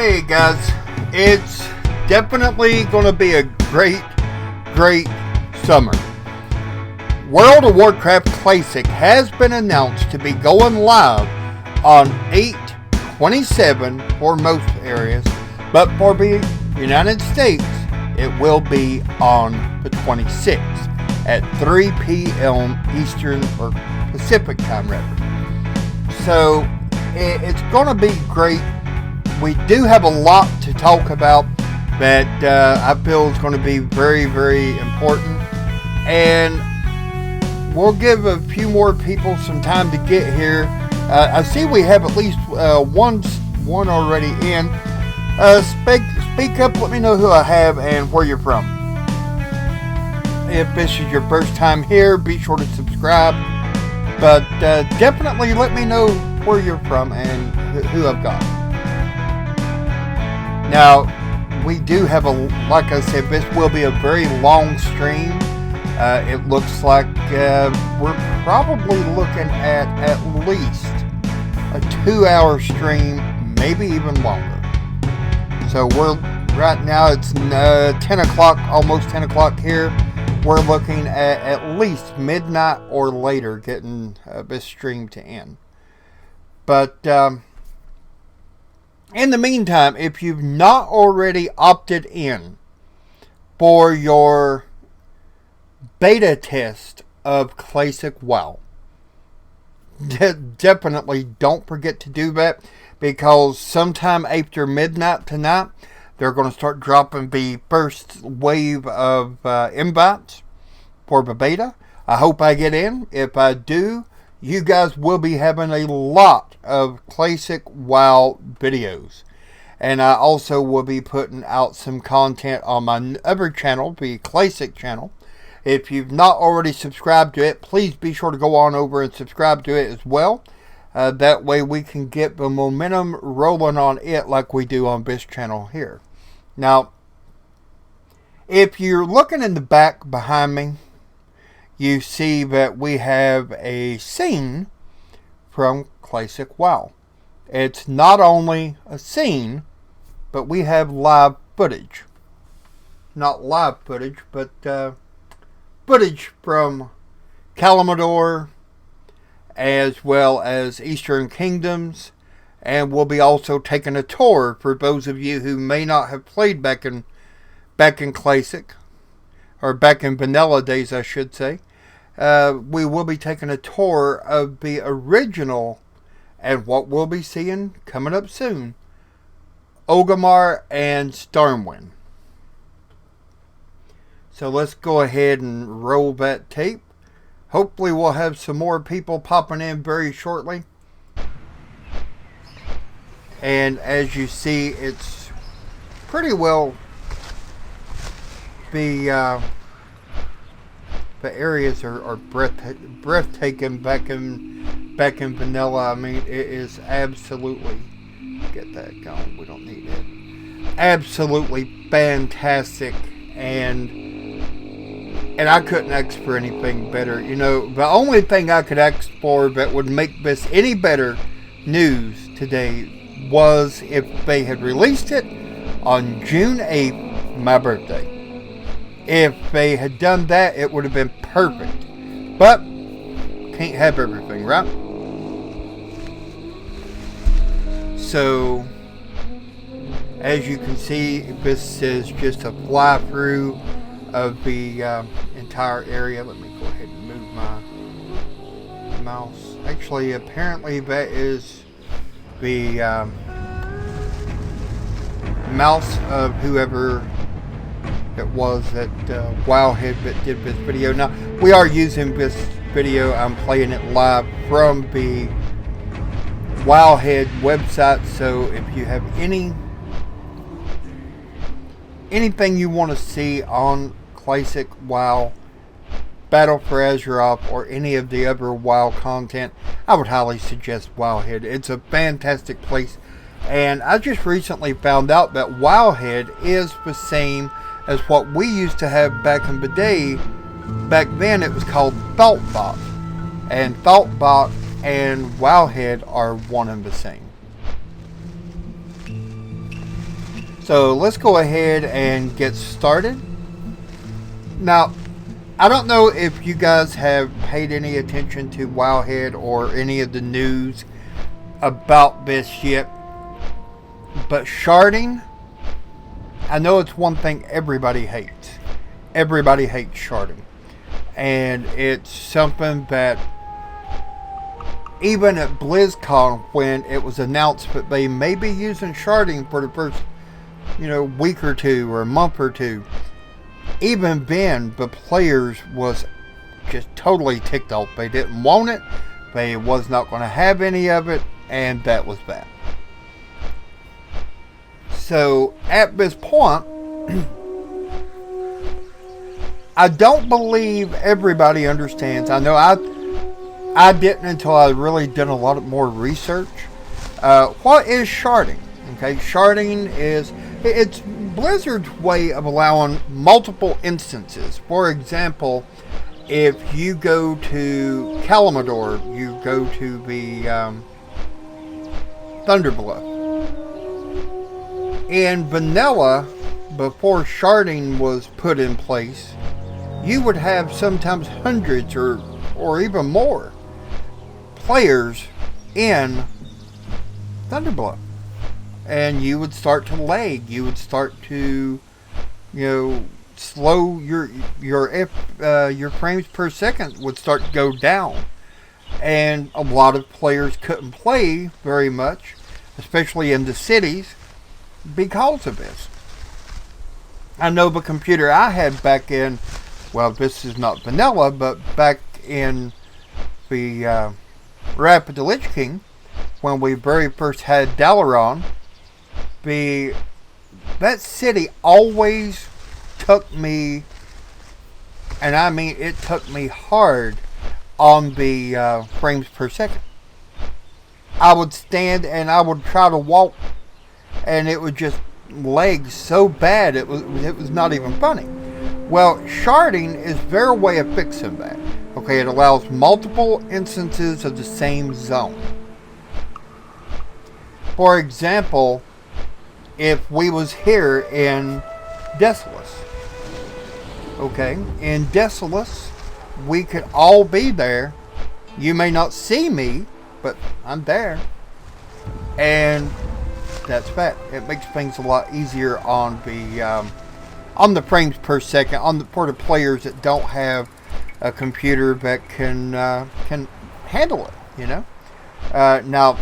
Hey guys, it's definitely going to be a great summer. World of Warcraft Classic has been announced to be going live on 8/27 for most areas, but for the United States, it will be on the 26th at 3 p.m. Eastern or Pacific time rather. So it's going to be great. We do have a lot to talk about that I feel is going to be very important, and we'll give a few more people some time to get here. I see we have at least one already in. Speak up, let me know who I have and where you're from. If this is your first time here, be sure to subscribe, but definitely let me know where you're from and who I've got. Now, we do have like I said, this will be a very long stream. It looks like we're probably looking at least a 2-hour stream, maybe even longer. So right now it's 10 o'clock, almost 10 o'clock here. We're looking at least midnight or later getting this stream to end. But in the meantime, if you've not already opted in for your beta test of Classic WoW, definitely don't forget to do that, because sometime after midnight tonight, they're going to start dropping the first wave of invites for the beta. I hope I get in. If I do, you guys will be having a lot of Classic WoW videos. And I also will be putting out some content on my other channel, the Classic channel. If you've not already subscribed to it, please be sure to go on over and subscribe to it as well. That way we can get the momentum rolling on it like we do on this channel here. Now, if you're looking in the back behind me, you see that we have a scene from Classic WoW. It's not only a scene, but we have live footage. Not live footage, but footage from Kalimdor, as well as Eastern Kingdoms, and we'll be also taking a tour for those of you who may not have played back in Classic, or back in vanilla days, I should say. We will be taking a tour of the original, and what we'll be seeing coming up soon, Orgrimmar and Stormwind. So let's go ahead and roll that tape. Hopefully we'll have some more people popping in very shortly. And as you see, it's pretty well the areas are breathtaking back in vanilla. I mean, it is absolutely, get that going, we don't need it, absolutely fantastic, and I couldn't ask for anything better. You know, the only thing I could ask for that would make this any better news today was if they had released it on June 8th, my birthday. If they had done that, it would have been perfect. But can't have everything, right? So, as you can see, this is just a fly through of the entire area. Let me go ahead and move my mouse. Actually, apparently that is the mouse of whoever it was that Wowhead that did this video. Now, we are using this video, I'm playing it live from the Wowhead website, so if you have anything you want to see on Classic WoW, Battle for Azeroth, or any of the other WoW content, I would highly suggest Wowhead. It's a fantastic place, and I just recently found out that Wowhead is the same as what we used to have back in the day. Back then it was called ThoughtBot, and ThoughtBot and Wowhead are one and the same. So let's go ahead and get started. Now, I don't know if you guys have paid any attention to Wowhead or any of the news about this yet, but sharding, I know it's one thing everybody hates. Everybody hates sharding. And it's something that even at BlizzCon, when it was announced that they may be using sharding for the first, week or two or a month or two, even then the players was just totally ticked off. They didn't want it. They was not going to have any of it, and that was that. So at this point, I don't believe everybody understands. I know I didn't until I really did a lot more research. What is sharding? Okay, sharding it's Blizzard's way of allowing multiple instances. For example, if you go to Kalimdor, you go to the Thunderbluff. In vanilla, before sharding was put in place, you would have sometimes hundreds or even more players in Thunderbluff. And you would start to lag. You would start to, slow your frames per second would start to go down. And a lot of players couldn't play very much, especially in the cities, because of this. I know the computer I had back in, well, this is not vanilla, but back in the Wrath of the Lich King, when we very first had Dalaran, that city always took me, and I mean it took me hard on the frames per second. I would stand and I would try to walk, and it would just lag so bad it was not even funny. Well, sharding is their way of fixing that. Okay, it allows multiple instances of the same zone. For example, if we was here in Desolace, okay, in Desolace, we could all be there. You may not see me, but I'm there, and that's that. It makes things a lot easier on the frames per second for the players that don't have a computer that can handle it. Now,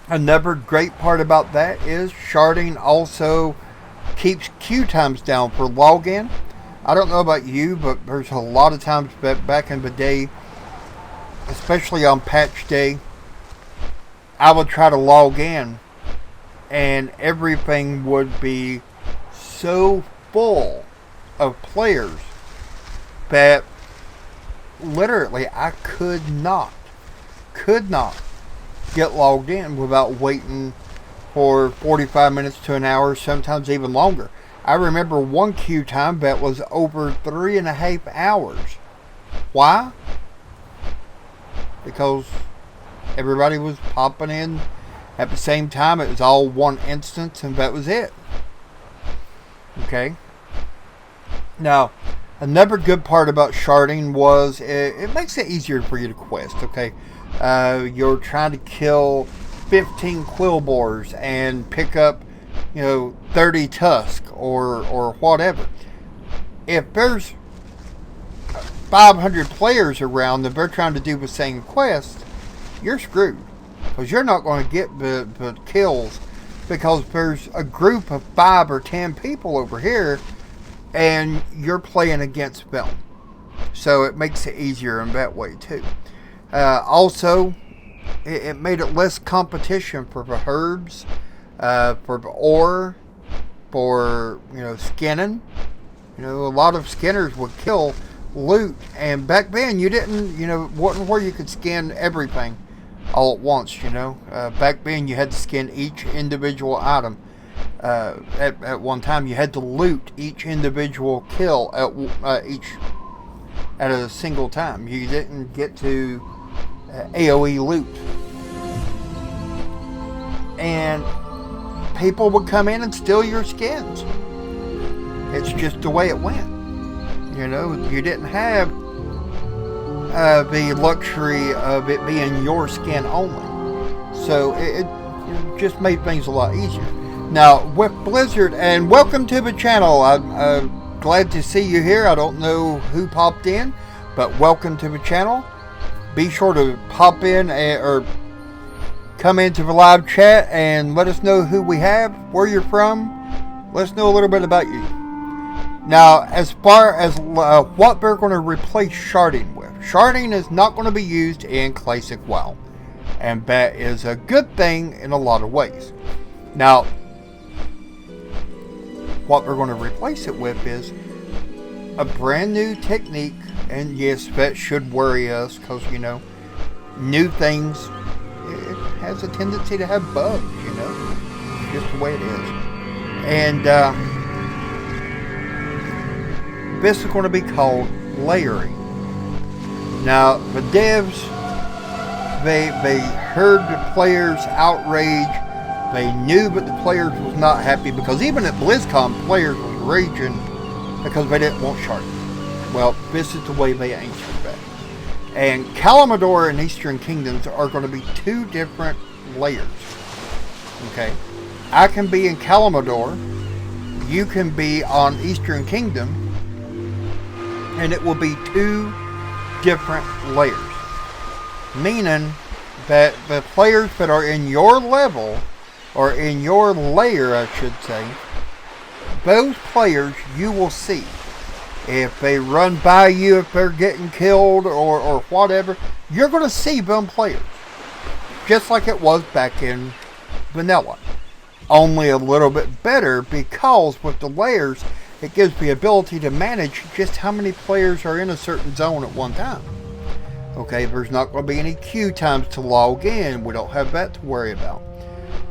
another great part about that is sharding also keeps queue times down for login. I don't know about you, but there's a lot of times back in the day, especially on patch day, I would try to log in and everything would be so full of players that literally I could not get logged in without waiting for 45 minutes to an hour, sometimes even longer. I remember one queue time that was over 3.5 hours. Why? Because everybody was popping in at the same time. It was all one instance, and that was it. Okay. Now, another good part about sharding was it makes it easier for you to quest. Okay. You're trying to kill 15 Quillboars and pick up, 30 Tusk or whatever. If there's 500 players around and they're trying to do the same quest, you're screwed. Because you're not going to get the kills because there's a group of 5 or 10 people over here and you're playing against them. So it makes it easier in that way too. Also, it made it less competition for the herbs, for the ore, for skinning. A lot of skinners would kill loot, and back then you didn't, wasn't where you could skin everything all at once. Back then you had to skin each individual item. At one time you had to loot each individual kill at a single time. You didn't get to AoE loot. And people would come in and steal your skins. It's just the way it went. You know, you didn't have the luxury of it being your skin only. So it just made things a lot easier. Now, with Blizzard, and welcome to the channel. I'm glad to see you here. I don't know who popped in, but welcome to the channel. Be sure to pop in or come into the live chat and let us know who we have, where you're from. Let us know a little bit about you. Now, as far as what they're going to replace sharding with, sharding is not going to be used in Classic WoW, and that is a good thing in a lot of ways. Now, what we're going to replace it with is a brand new technique, and yes, that should worry us because, you know, new things, it has a tendency to have bugs, you know, just the way it is. And this is going to be called layering. Now, the devs, they heard the players' outrage. They knew that the players was not happy, because even at BlizzCon, players was raging because they didn't want sharding. Well, this is the way they answered that. And Kalimdor and Eastern Kingdoms are going to be two different layers. Okay? I can be in Kalimdor, you can be on Eastern Kingdom, and it will be two different layers. Meaning that the players that are in your level, or in your layer, I should say, those players you will see. If they run by you, if they're getting killed or whatever, you're going to see them players. Just like it was back in vanilla. Only a little bit better, because with the layers, it gives the ability to manage just how many players are in a certain zone at one time. Okay, there's not going to be any queue times to log in. We don't have that to worry about.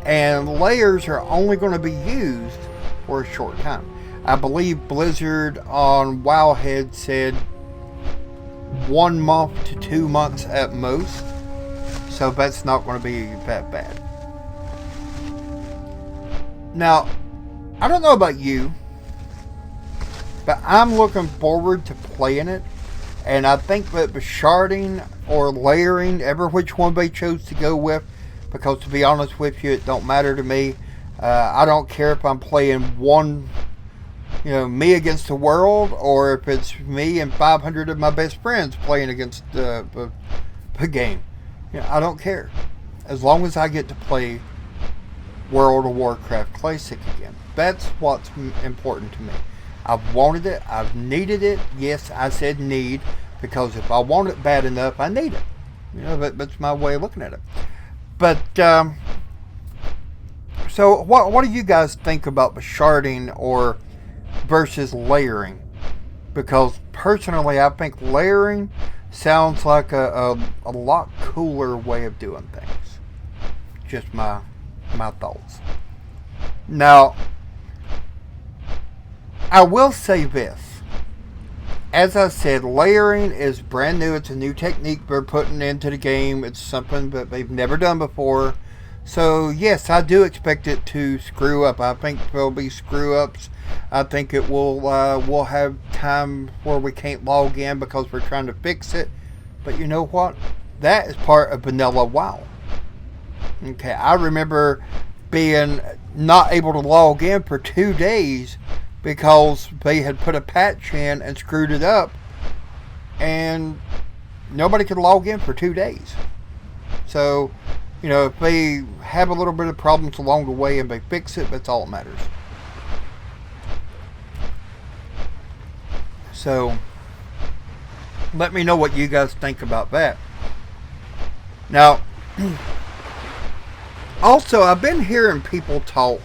And layers are only going to be used for a short time. I believe Blizzard on Wowhead said 1 month to 2 months at most. So that's not going to be that bad. Now, I don't know about you, but I'm looking forward to playing it. And I think that the sharding or layering, ever which one they chose to go with, because to be honest with you, it don't matter to me. I don't care if I'm playing me against the world, or if it's me and 500 of my best friends playing against the game. You know, I don't care. As long as I get to play World of Warcraft Classic again. That's what's important to me. I've wanted it. I've needed it. Yes, I said need, because if I want it bad enough, I need it. You know, that's my way of looking at it. But, so what do you guys think about the sharding or versus layering? Because personally, I think layering sounds like a lot cooler way of doing things. Just my thoughts. Now, I will say this. As I said, layering is brand new. It's a new technique they're putting into the game. It's something that they've never done before. So, yes, I do expect it to screw up. I think there'll be screw-ups. I think it will, we'll have time where we can't log in because we're trying to fix it. But you know what? That is part of vanilla WoW. Okay, I remember being not able to log in for 2 days because they had put a patch in and screwed it up, and nobody could log in for 2 days. So, you know, if they have a little bit of problems along the way and they fix it, that's all that matters. So, let me know what you guys think about that. Now, also, I've been hearing people talk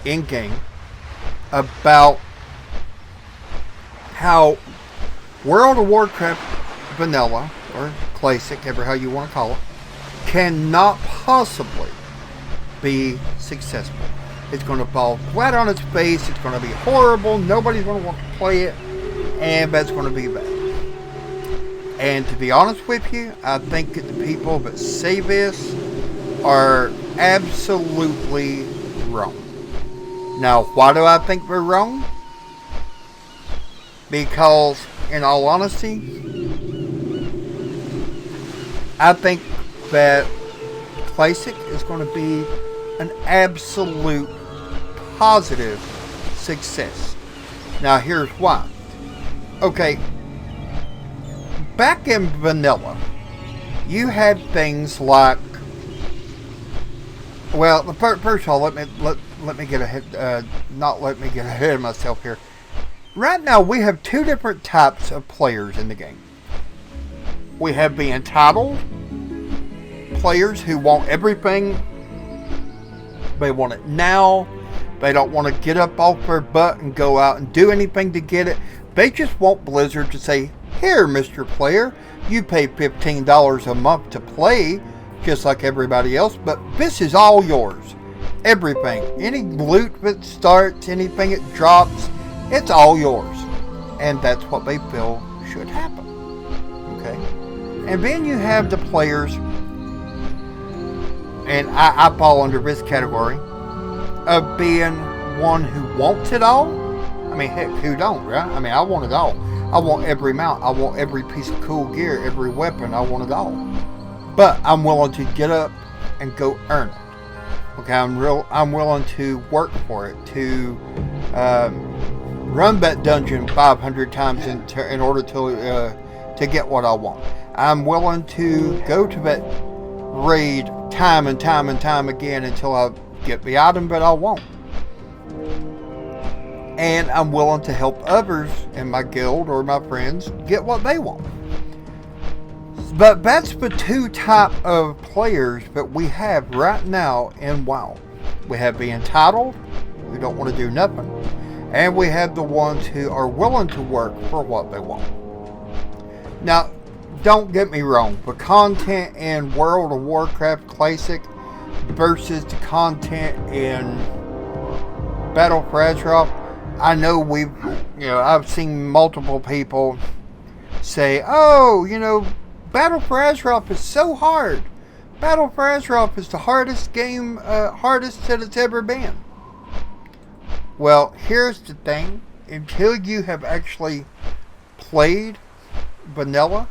in-game about how World of Warcraft Vanilla, or Classic, ever how you want to call it, cannot possibly be successful. It's going to fall flat on its face. It's going to be horrible. Nobody's going to want to play it, and that's going to be bad. And to be honest with you, I think that the people that say this are absolutely wrong. Now, why do I think we're wrong? Because, in all honesty, I think that Classic is going to be an absolute positive success. Now, here's why. Okay, back in vanilla, you had things like, well, first of all, let me get ahead, not let me get ahead of myself here. Right now, we have two different types of players in the game. We have the entitled players who want everything. They want it now. They don't want to get up off their butt and go out and do anything to get it. They just want Blizzard to say, here, Mr. Player, you pay $15 a month to play, just like everybody else, but this is all yours. Everything. Any loot that starts, anything that drops, it's all yours. And that's what they feel should happen. Okay? And then you have the players, and I fall under this category, of being one who wants it all. I mean, heck, who don't, right? I mean, I want it all. I want every mount. I want every piece of cool gear, every weapon. I want it all. But I'm willing to get up and go earn it. Okay, I'm willing to work for it, to run that dungeon 500 times in order to get what I want. I'm willing to go to that raid time and time and time again until I get the item that I want. And I'm willing to help others in my guild or my friends get what they want. But that's the two type of players that we have right now in WoW. We have the entitled, who don't want to do nothing. And we have the ones who are willing to work for what they want. Now, don't get me wrong. The content in World of Warcraft Classic versus the content in Battle for Azeroth, I know I've seen multiple people say, oh, Battle for Azeroth is so hard. Battle for Azeroth is the hardest game, hardest that it's ever been. Well, here's the thing. Until you have actually played vanilla,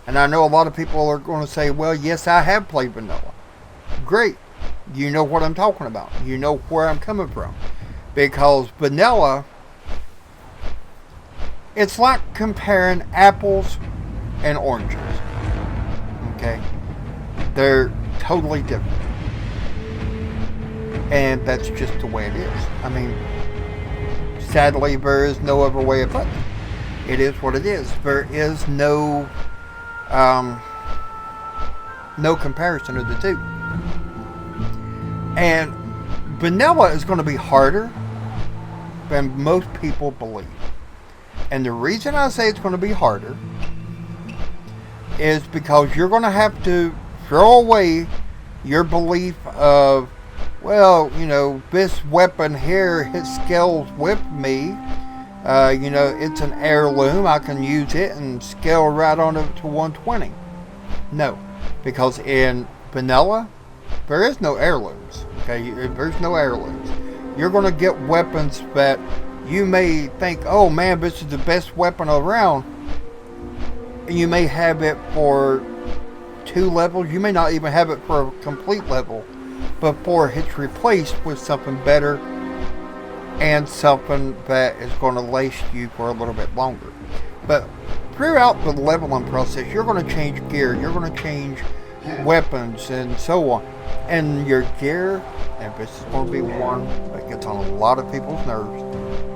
and I know a lot of people are going to say, well, yes, I have played vanilla. Great. You know what I'm talking about. You know where I'm coming from. Because vanilla, it's like comparing apples and oranges. Okay? They're totally different. And that's just the way it is. I mean, sadly, there is no other way of putting it. It is what it is. There is no comparison of the two. And vanilla is going to be harder than most people believe. And the reason I say it's going to be harder is because you're going to have to throw away your belief of, well, this weapon here, it scales with me. It's an heirloom. I can use it and scale right on up to 120. No, because in vanilla, there is no heirlooms. Okay, there's no heirlooms. You're going to get weapons that you may think, oh man, this is the best weapon around. And you may have it for 2 levels. You may not even have it for a complete level before it's replaced with something better and something that is going to last you for a little bit longer. But throughout the leveling process, you're going to change gear. You're going to change weapons and so on. And your gear, and this is going to be one that gets on a lot of people's nerves,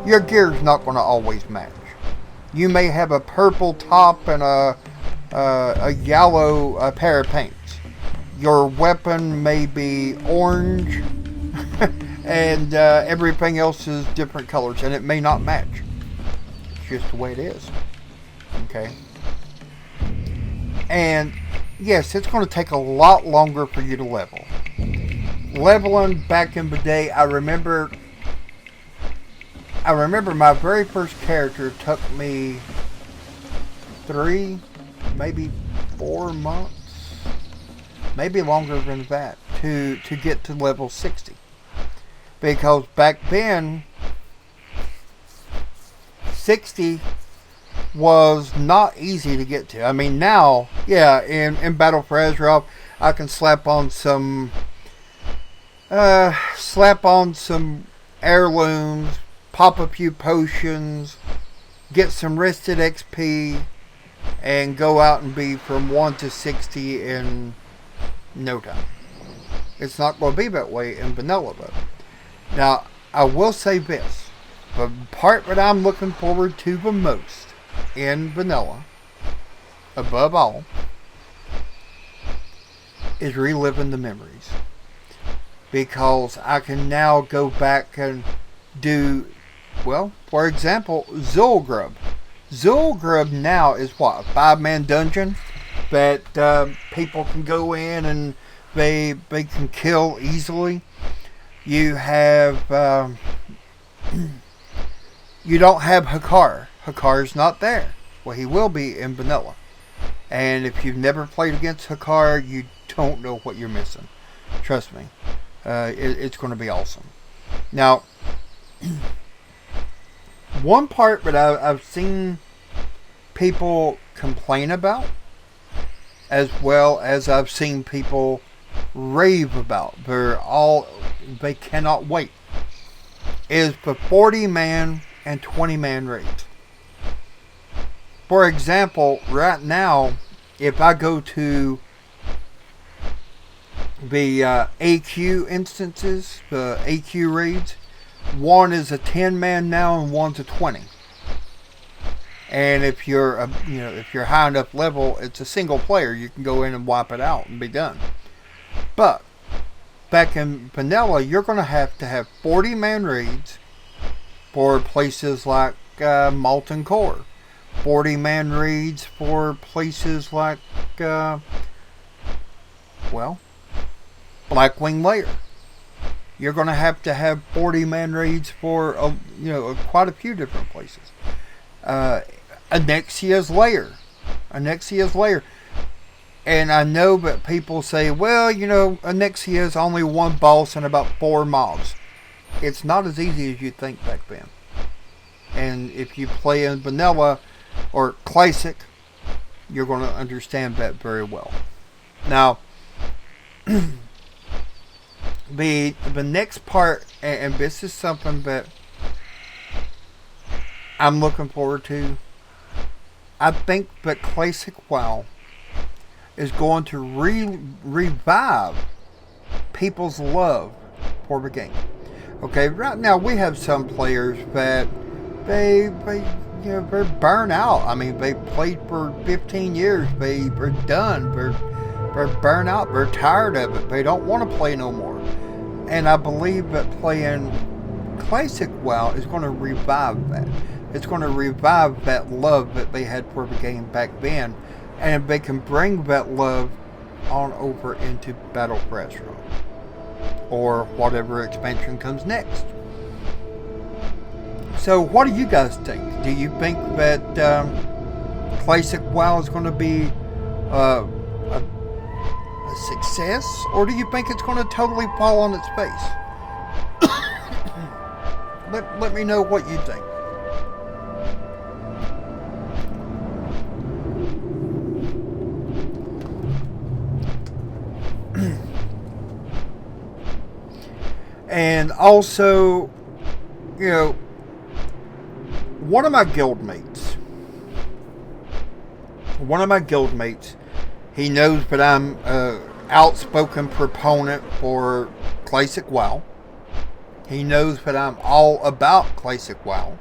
your gear is not going to always match. You may have a purple top and a yellow pair of pants. Your weapon may be orange and everything else is different colors, and it may not match. It's just the way it is. Okay? And yes, it's going to take a lot longer for you to level. Leveling back in the day, I remember my very first character took me 3, maybe 4 months, maybe longer than that, to get to level 60. Because back then, 60 was not easy to get to. I mean, now, yeah, in Battle for Azeroth, I can slap on some heirlooms, pop a few potions, get some rested XP, and go out and be from 1 to 60 in no time. It's not going to be that way in vanilla, though. Now, I will say this. The part that I'm looking forward to the most in vanilla, above all, is reliving the memories. Because I can now go back and do, well, for example, Zul'Grub. Zul'Grub now is what? A 5-man dungeon that people can go in and they can kill easily. You have, you don't have Hakar. Hakar's not there. Well, he will be in vanilla. And if you've never played against Hakar, you don't know what you're missing. Trust me. It's going to be awesome. Now, one part that I've seen people complain about, as well as I've seen people rave about, they cannot wait, is the 40-man and 20-man raids. For example, right now, if I go to the AQ instances, the AQ raids, one is a 10-man now and one's a 20. And if you're if you're high enough level, it's a single player. You can go in and wipe it out and be done. But back in vanilla, you're going to have 40-man raids for places like Molten Core, 40-man raids for places like Blackwing Lair. You're going to have 40-man raids for quite a few different places. Anexia's Lair. And I know that people say, well, Anexia is only one boss and about 4 mobs. It's not as easy as you think back then. And if you play in vanilla or classic, you're going to understand that very well. Now, the next part, and this is something that I'm looking forward to. I think that Classic WoW is going to revive people's love for the game. Okay, right now we have some players that they're burnt out. I mean, they played for 15 years. They're done. They're burnt out. They're tired of it. They don't want to play no more. And I believe that playing Classic WoW is going to revive that. It's going to revive that love that they had for the game back then. And they can bring that love on over into Battle for Azeroth. Or whatever expansion comes next. So what do you guys think? Do you think that Classic WoW is going to be a success? Or do you think it's going to totally fall on its face? Let me know what you think. And also, one of my guildmates, he knows that I'm an outspoken proponent for Classic WoW. He knows that I'm all about Classic WoW.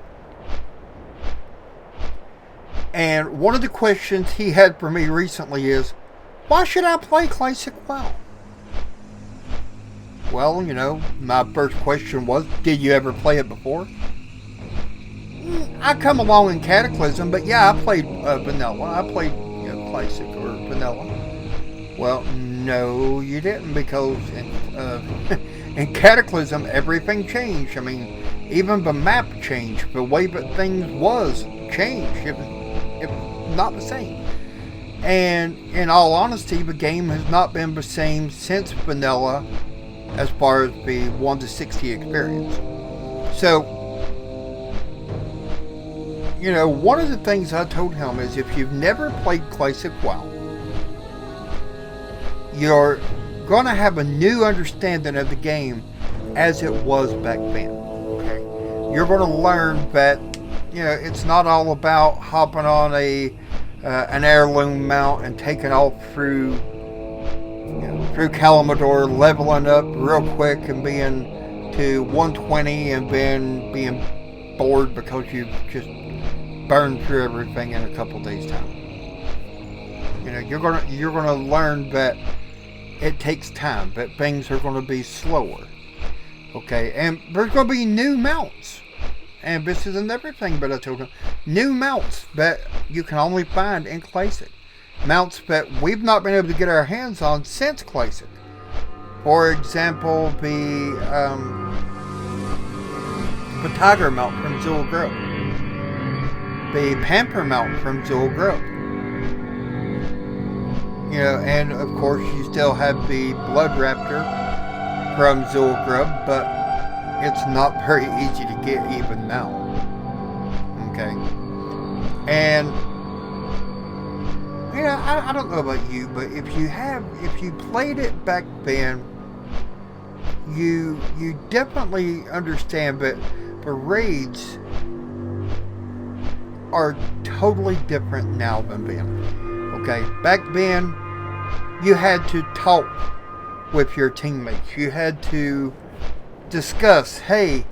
And one of the questions he had for me recently is, why should I play Classic WoW? Well, my first question was, did you ever play it before? I come along in Cataclysm, but yeah, I played vanilla. I played Classic or vanilla. Well, no, you didn't, because in Cataclysm, everything changed. I mean, even the map changed. The way that things was changed. It was not the same. And in all honesty, the game has not been the same since vanilla as far as the 1 to 60 experience. So, one of the things I told him is if you've never played Classic WoW, you're going to have a new understanding of the game as it was back then. Okay, you're going to learn that it's not all about hopping on an heirloom mount and taking off through Kalimdor, leveling up real quick and being to 120 and then being bored because you've just burned through everything in a couple days time. You're gonna learn that it takes time, that things are going to be slower. Okay, and there's going to be new mounts. And this is another thing that I told him. New mounts that you can only find in Classic. Mounts that we've not been able to get our hands on since Classic. For example, the Tiger mount from Zool Grove. The Panther mount from Zool Grove. And of course you still have the Blood Raptor from Zool Grove, but it's not very easy to get even now. Okay. And I don't know about you, but if you played it back then, you definitely understand that the raids are totally different now than then. Okay, back then you had to talk with your teammates. You had to discuss, hey,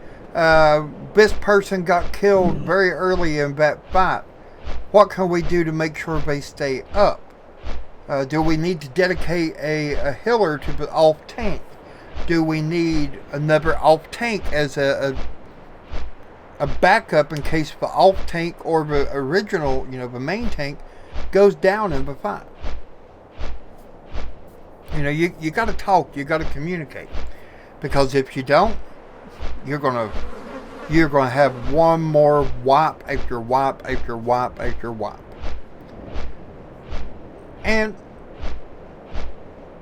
this person got killed very early in that fight. What can we do to make sure they stay up? Do we need to dedicate a healer to the off tank? Do we need another off tank as a backup in case the off tank or the original, the main tank goes down in the fight? You got to talk. You got to communicate, because if you don't, you're gonna have one more wipe after wipe after wipe after wipe. And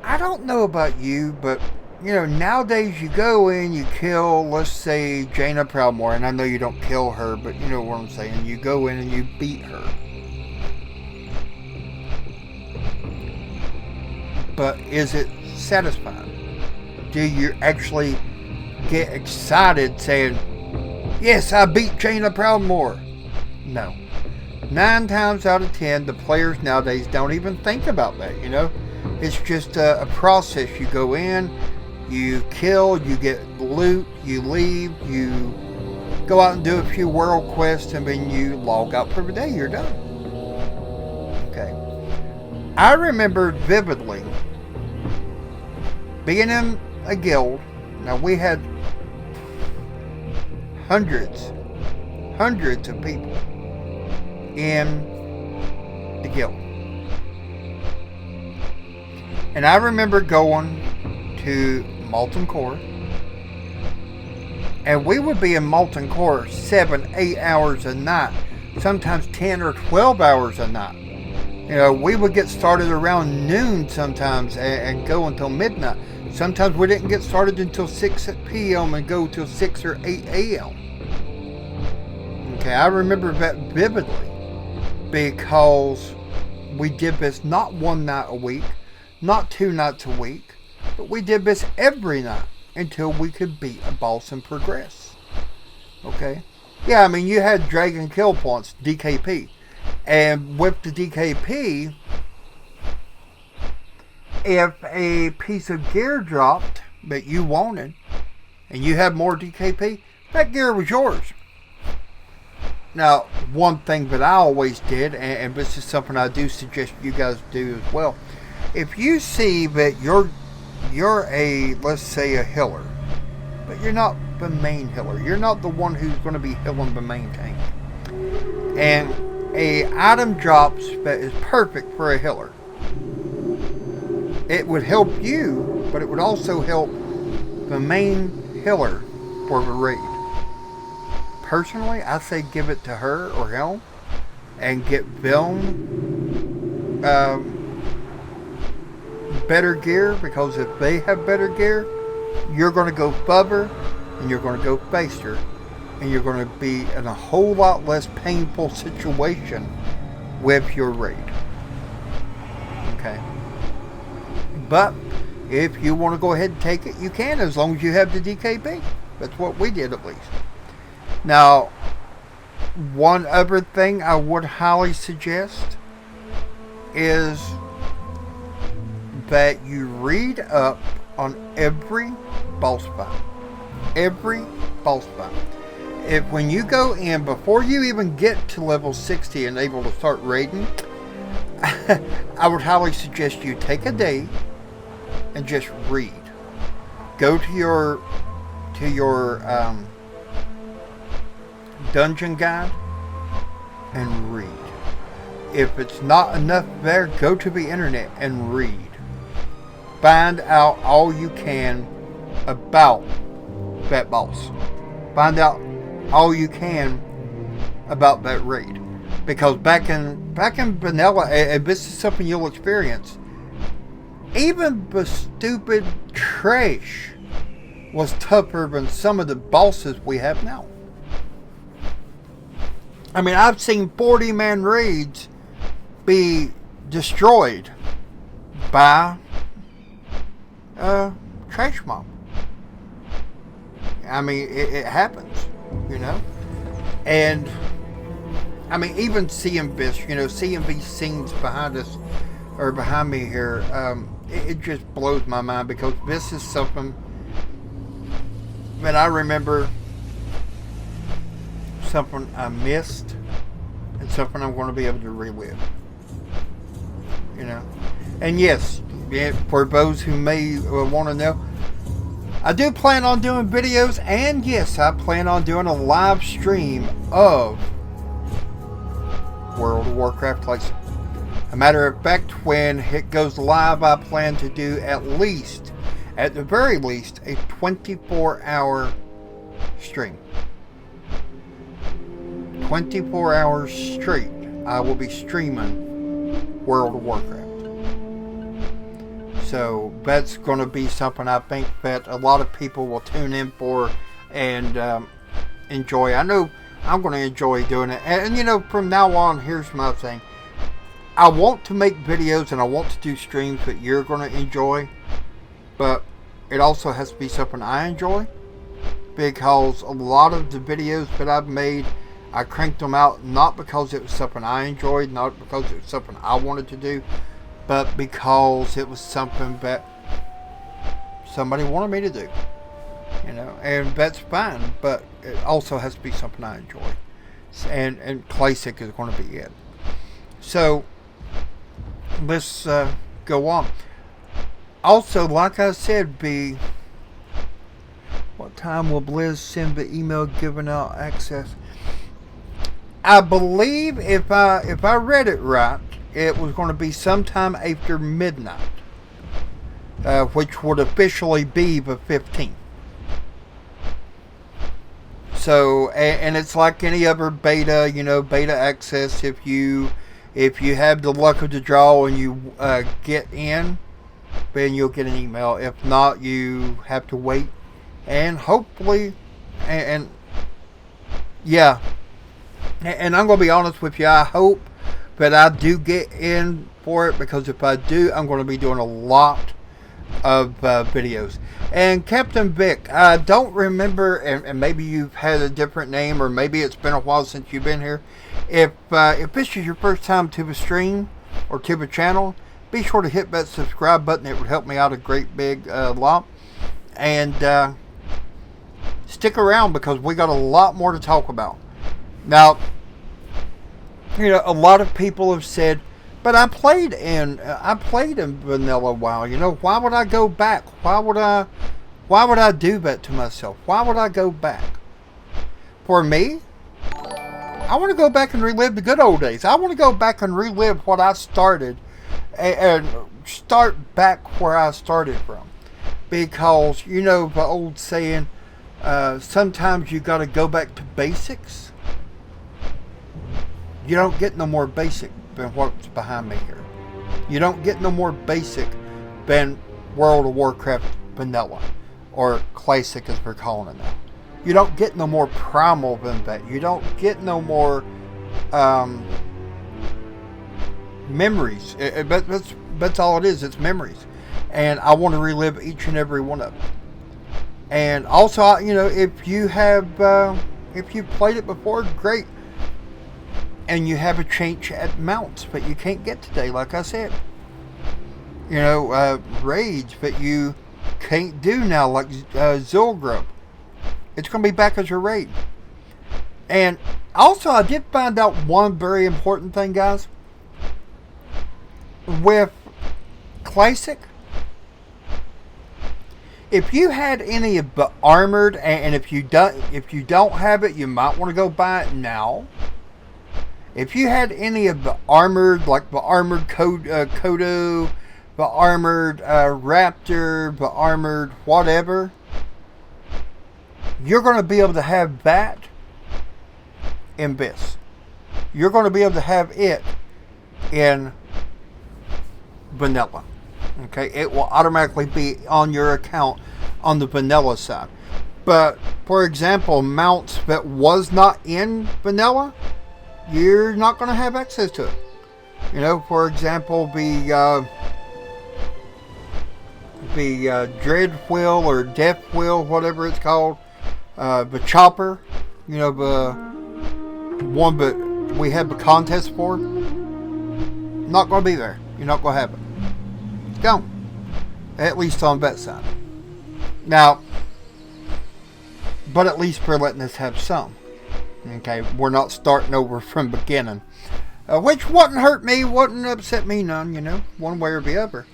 I don't know about you, but nowadays you go in, you kill, let's say, Jaina Proudmoore, and I know you don't kill her, but you know what I'm saying. You go in and you beat her. But is it satisfying? Do you actually get excited saying, yes, I beat Jaina Proudmoore? No. 9 times out of 10, the players nowadays don't even think about that, It's just a process. You go in, you kill, you get loot, you leave, you go out and do a few world quests, and then you log out for the day. You're done. Okay. I remember vividly being in a guild. Now, we had hundreds of people in the guild. And I remember going to Molten Core, and we would be in Molten Core 7-8 hours a night, sometimes 10 or 12 hours a night. We would get started around noon sometimes and go until midnight. Sometimes we didn't get started until 6 p.m. and go till 6 or 8 a.m. Okay, I remember that vividly, because we did this not one night a week, not 2 nights a week, but we did this every night until we could beat a boss and progress. Okay? Yeah, I mean, you had Dragon Kill Points, DKP. And with the DKP, if a piece of gear dropped that you wanted, and you had more DKP, that gear was yours. Now, one thing that I always did, and this is something I do suggest you guys do as well, if you see that you're a, let's say, a healer, but you're not the main healer, you're not the one who's going to be healing the main tank, and a item drops that is perfect for a healer, it would help you, but it would also help the main healer for the raid. Personally, I say give it to her or him and get them better gear, because if they have better gear, you're going to go further and you're going to go faster, and you're going to be in a whole lot less painful situation with your raid. Okay. But if you want to go ahead and take it, you can, as long as you have the DKB. That's what we did, at least. Now, one other thing I would highly suggest is that you read up on every boss fight. Every boss fight. If when you go in, before you even get to level 60 and able to start raiding, I would highly suggest you take a day and just read. Go to your dungeon guide and read. If it's not enough there, go to the internet and read. Find out all you can about that boss. Find out all you can about that raid. Because back in vanilla, and this is something you'll experience, even the stupid trash was tougher than some of the bosses we have now. I mean, I've seen 40-man raids be destroyed by a trash mob. I mean, it happens, you know. And I mean, even seeing this, seeing these scenes behind us, or behind me here, it just blows my mind, because this is something that I remember, something I missed, and something I'm going to be able to relive. And yes, for those who may want to know, I do plan on doing videos, and yes, I plan on doing a live stream of World of Warcraft Classic. A matter of fact, when it goes live, I plan to do at the very least, a 24-hour stream. 24 hours straight, I will be streaming World of Warcraft. So that's going to be something I think that a lot of people will tune in for and enjoy. I know I'm going to enjoy doing it. And from now on, here's my thing. I want to make videos and I want to do streams that you're going to enjoy. But it also has to be something I enjoy. Because a lot of the videos that I've made, I cranked them out not because it was something I enjoyed, not because it was something I wanted to do, but because it was something that somebody wanted me to do. And that's fine, but it also has to be something I enjoy. And Classic is going to be it. So, let's go on. Also, like I said, what time will Blizz send the email giving out access? I believe if I read it right, it was going to be sometime after midnight, which would officially be the 15th. So, and it's like any other beta, beta access. If you have the luck of the draw and you get in, then you'll get an email. If not, you have to wait. And hopefully, and yeah, and I'm going to be honest with you, I hope that I do get in for it, because if I do, I'm going to be doing a lot of videos. And Captain Vic, I don't remember, and maybe you've had a different name, or maybe it's been a while since you've been here. If this is your first time to the stream or to the channel, be sure to hit that subscribe button. It would help me out a great big lot. And stick around, because we got a lot more to talk about. Now, a lot of people have said, but I played in vanilla WoW. Why would I go back? Why would I do that to myself? Why would I go back? For me, I want to go back and relive the good old days. I want to go back and relive what I started and start back where I started from. Because, the old saying, sometimes you got to go back to basics. You don't get no more basic than what's behind me here. You don't get no more basic than World of Warcraft vanilla, or classic as we're calling it now. You don't get no more primal than that. You don't get no more memories. That's all it is. It's memories. And I want to relive each and every one of them. And also, if you played it before, great. And you have a change at mounts, but you can't get today, like I said. Raids, but you can't do now, like Zulgrub. It's going to be back as a raid. And also, I did find out one very important thing, guys. With Classic, if you had any of the armored, and if you don't have it, you might want to go buy it now. If you had any of the armored, like the armored Kodo, the armored Raptor, the armored whatever, you're going to be able to have that in this. You're going to be able to have it in vanilla. Okay, it will automatically be on your account on the vanilla side. But for example, mounts that was not in vanilla, you're not going to have access to it. For example, the Dread Wheel or Death Wheel, whatever it's called, the Chopper, the one that we have the contest for, not going to be there. You're not going to have it. It's gone. At least on that side. Now, but at least we're letting us have some. Okay, we're not starting over from beginning. Which wouldn't hurt me, wouldn't upset me none, one way or the other.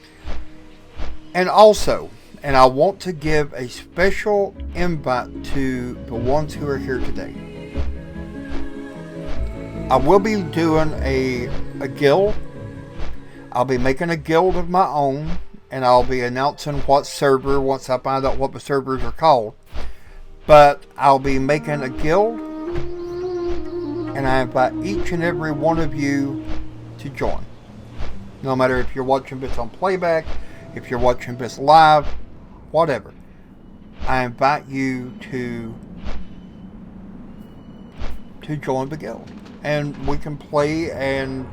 And also, and I want to give a special invite to the ones who are here today. I will be doing a guild. I'll be making a guild of my own, and I'll be announcing what server once I find out what the servers are called. But I'll be making a guild, and I invite each and every one of you to join. No matter if you're watching this on playback, if you're watching this live, whatever. I invite you to join the guild. And we can play and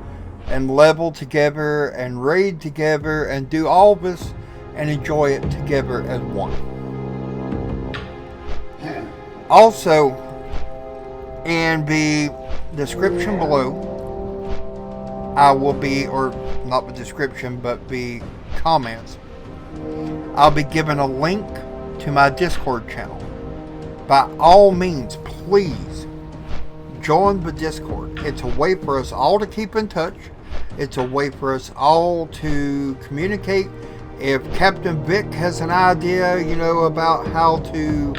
level together and raid together and do all this and enjoy it together as one. Also, in the description below, I will be, or not the description, but the comments, I'll be giving a link to my Discord channel. By all means, please join the Discord. It's a way for us all to keep in touch. It's a way for us all to communicate. If Captain Vic has an idea, about how to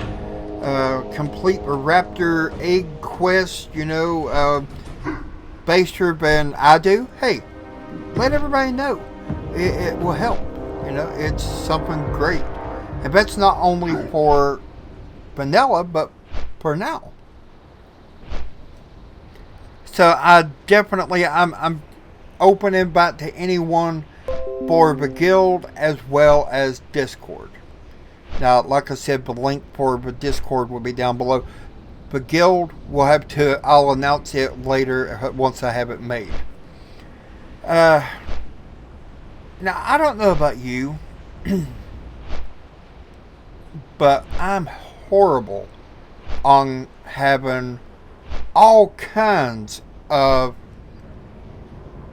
complete a Raptor egg quest, faster than I do, hey, let everybody know. It will help. It's something great. And that's not only for vanilla, but for now. So I'm open invite to anyone for the guild as well as Discord. Now, like I said, the link for the Discord will be down below. The guild I'll announce it later once I have it made. Now, I don't know about you, but I'm horrible on having all kinds of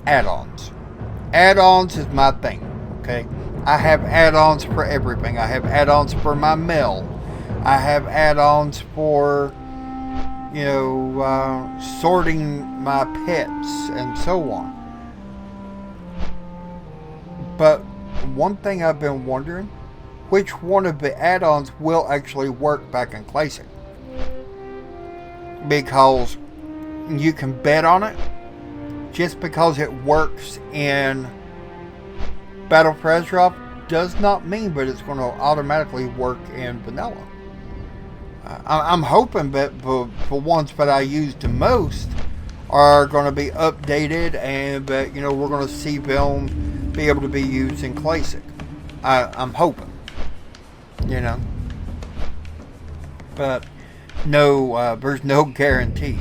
add-ons. Add-ons is my thing, okay? I have add-ons for everything. I have add-ons for my mail. I have add-ons for, sorting my pets and so on. But one thing I've been wondering, which one of the add-ons will actually work back in Classic? Because you can bet on it. Just because it works in Battle for Azeroth does not mean that it's going to automatically work in vanilla. I'm hoping that the ones that I use the most are going to be updated and that, we're going to see them be able to be used in Classic. I'm hoping, but no, there's no guarantee.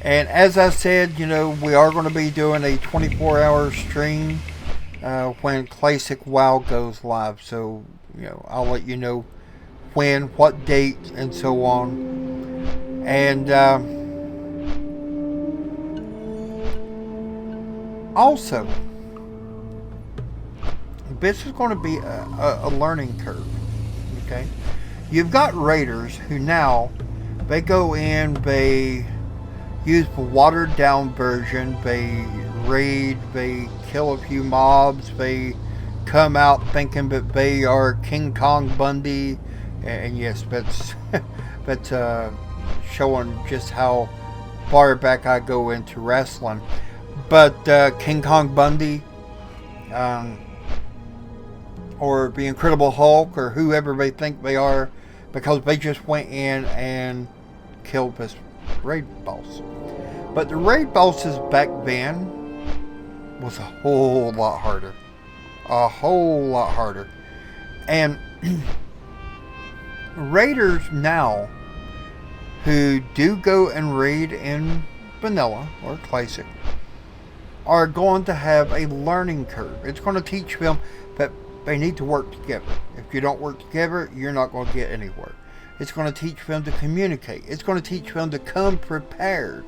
And as I said, we are going to be doing a 24-hour stream when Classic WoW goes live. So, I'll let you know when, what date, and so on. And also, this is going to be a learning curve. Okay, you've got raiders who now they go in, they use the watered down version, they raid, they kill a few mobs, they come out thinking that they are King Kong Bundy, and yes, that's showing just how far back I go into wrestling. But King Kong Bundy, or the Incredible Hulk, or whoever they think they are, because they just went in and killed this raid boss. But the raid bosses back then was a whole lot harder. A whole lot harder. And raiders now who do go and raid in vanilla or classic are going to have a learning curve. It's going to teach them that they need to work together. If you don't work together, you're not going to get anywhere. It's going to teach them to communicate. It's going to teach them to come prepared.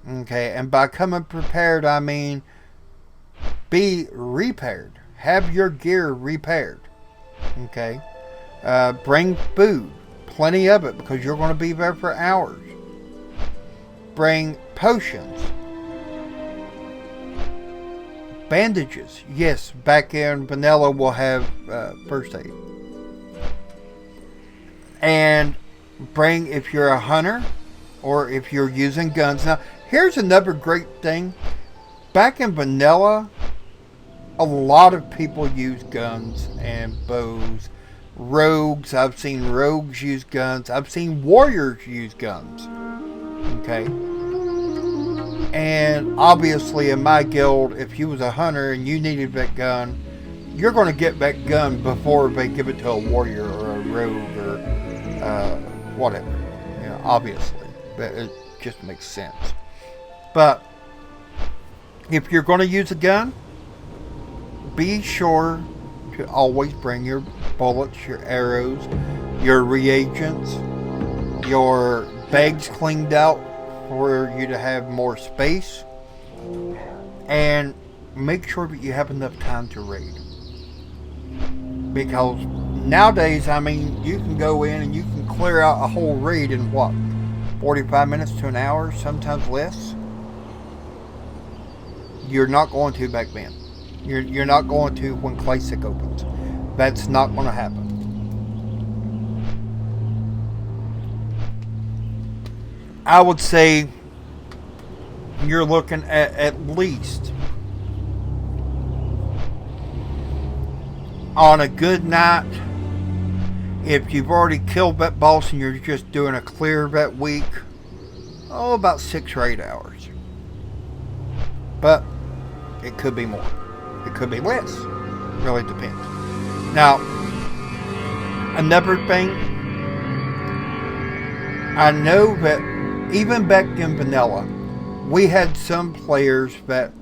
Okay, and by coming prepared, I mean be repaired. Have your gear repaired. Okay, bring food, plenty of it, because you're going to be there for hours. Bring potions. Bandages. Yes, back in vanilla we'll have first aid. And bring, if you're a hunter or if you're using guns. Now, here's another great thing. Back in vanilla, a lot of people use guns and bows. Rogues, I've seen rogues use guns. I've seen warriors use guns. Okay. And obviously in my guild, if you was a hunter and you needed that gun, you're going to get that gun before they give it to a warrior or a rogue or whatever. Obviously. But it just makes sense. But if you're going to use a gun, be sure to always bring your bullets, your arrows, your reagents, your bags cleaned out for you to have more space, and make sure that you have enough time to raid. Because nowadays, I mean, you can go in and you can clear out a whole raid in what, 45 minutes to an hour, sometimes less. You're not going to back then. You're not going to when Classic opens. That's not going to happen. I would say you're looking at least, on a good night, if you've already killed that boss and you're just doing a clear that week, about 6 or 8 hours. But it could be more. It could be less. Really depends. Now, another thing, I know that even back in vanilla, we had some players that,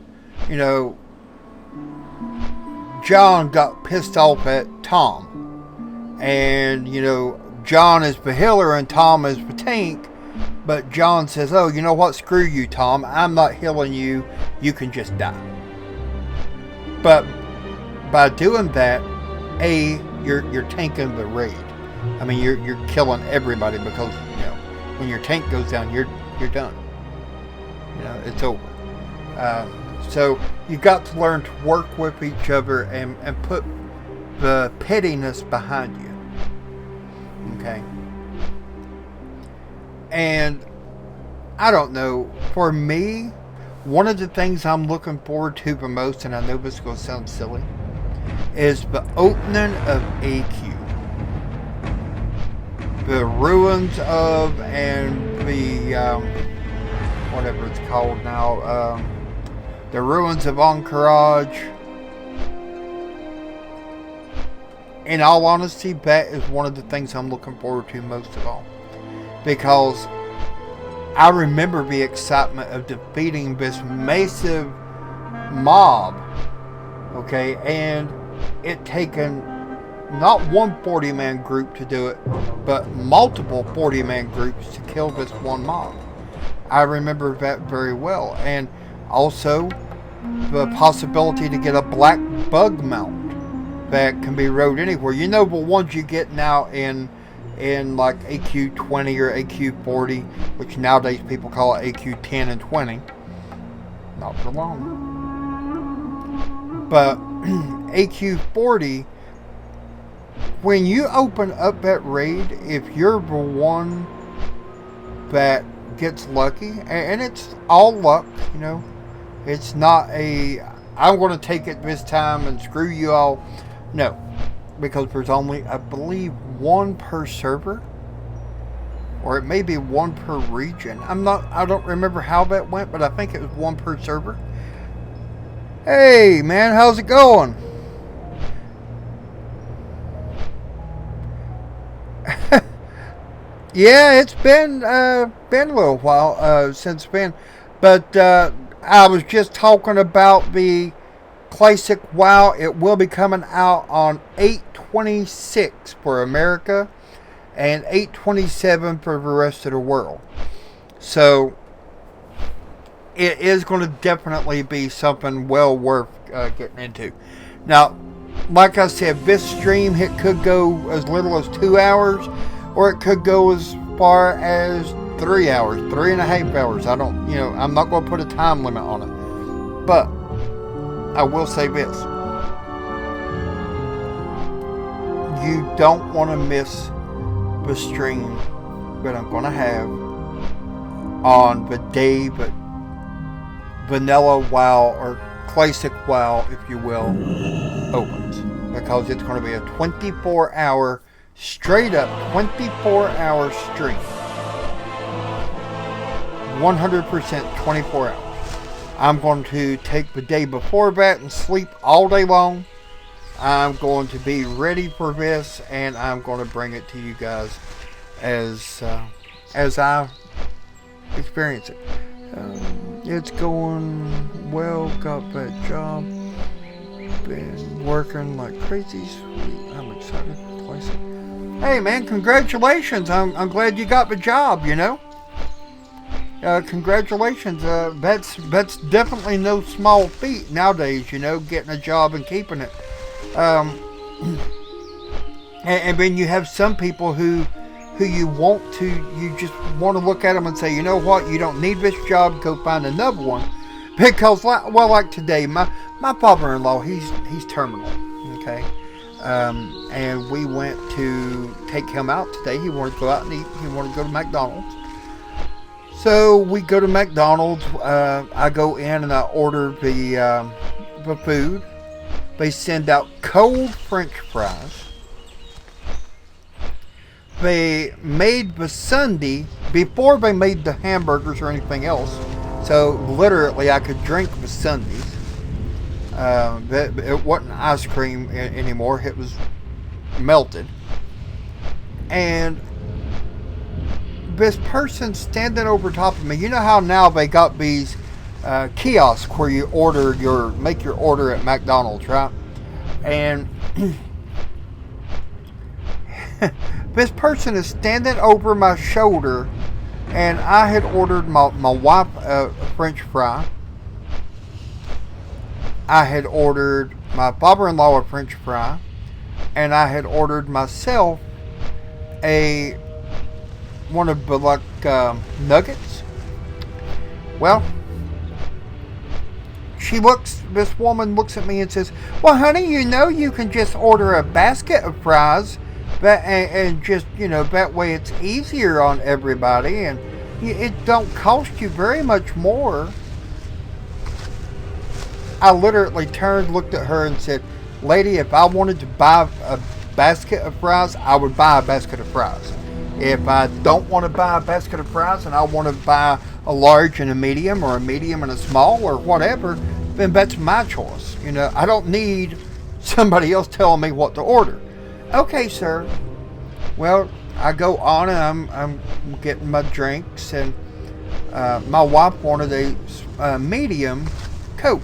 John got pissed off at Tom. And, John is the healer and Tom is the tank. But John says, oh, you know what? Screw you, Tom. I'm not healing you. You can just die. But by doing that, you're tanking the raid. I mean, you're killing everybody because, when your tank goes down, you're done. It's over. So you've got to learn to work with each other and put the pettiness behind you. Okay. And I don't know, for me, one of the things I'm looking forward to the most, and I know this is going to sound silly, is the opening of AQ. The ruins of, and the, whatever it's called now, the ruins of Ahn'Qiraj, in all honesty, that is one of the things I'm looking forward to most of all. Because I remember the excitement of defeating this massive mob, okay, and it taken not one 40-man group to do it, but multiple 40-man groups to kill this one mob. I remember that very well. And also the possibility to get a black bug mount that can be rode anywhere. You know, the ones you get now in like AQ20 or AQ40, which nowadays people call it AQ10 and 20. Not for long. But AQ40, when you open up that raid, if you're the one that gets lucky, and it's all luck, you know, it's not a I'm going to take it this time and screw you all. No, because there's only, I believe, one per server, or it may be one per region. I don't remember how that went, but I think it was one per server. Hey man, how's it going? Yeah, it's been a little while since then, but I was just talking about the Classic WoW. It will be coming out on 8/26 for America and 8/27 for the rest of the world. So it is going to definitely be something well worth getting into. Now, like I said, this stream, it could go as little as 2 hours, or it could go as far as 3 hours, 3.5 hours. I'm not going to put a time limit on it. But I will say this. You don't want to miss the stream that I'm going to have on the day that Vanilla WoW, or Classic WoW, if you will, opens. Because it's going to be a 24-hour, straight up 24-hour stream. 100% 24 hours. I'm going to take the day before that and sleep all day long. I'm going to be ready for this, and I'm going to bring it to you guys as I experience it. It's going well. Got that job. Been working like crazy. Sweet. I'm excited for Classic. Hey man, congratulations. I'm glad you got the job, you know. Congratulations. That's definitely no small feat nowadays, you know, getting a job and keeping it. And then you have some people who you just want to look at them and say, you know what, you don't need this job, go find another one. Because, like today, my father-in-law, he's terminal, okay? And we went to take him out today. He wanted to go out and eat. He wanted to go to McDonald's. So we go to McDonald's. I go in and I order the food. They send out cold French fries. They made the sundae before they made the hamburgers or anything else. So literally, I could drink the sundaes. It wasn't ice cream anymore. It was melted. And this person standing over top of me. You know how now they got these kiosks where you make your order at McDonald's, right? And this person is standing over my shoulder, and I had ordered my wife a French fry. I had ordered my father-in-law a French fry, and I had ordered myself one of the nuggets. Well, this woman looks at me and says, well honey, you know you can just order a basket of fries and just, you know, that way it's easier on everybody and it don't cost you very much more. I literally turned, looked at her and said, lady, if I wanted to buy a basket of fries, I would buy a basket of fries. If I don't want to buy a basket of fries and I want to buy a large and a medium, or a medium and a small, or whatever, then that's my choice. You know, I don't need somebody else telling me what to order. Okay, sir. Well, I go on and I'm getting my drinks, and my wife wanted a medium Coke.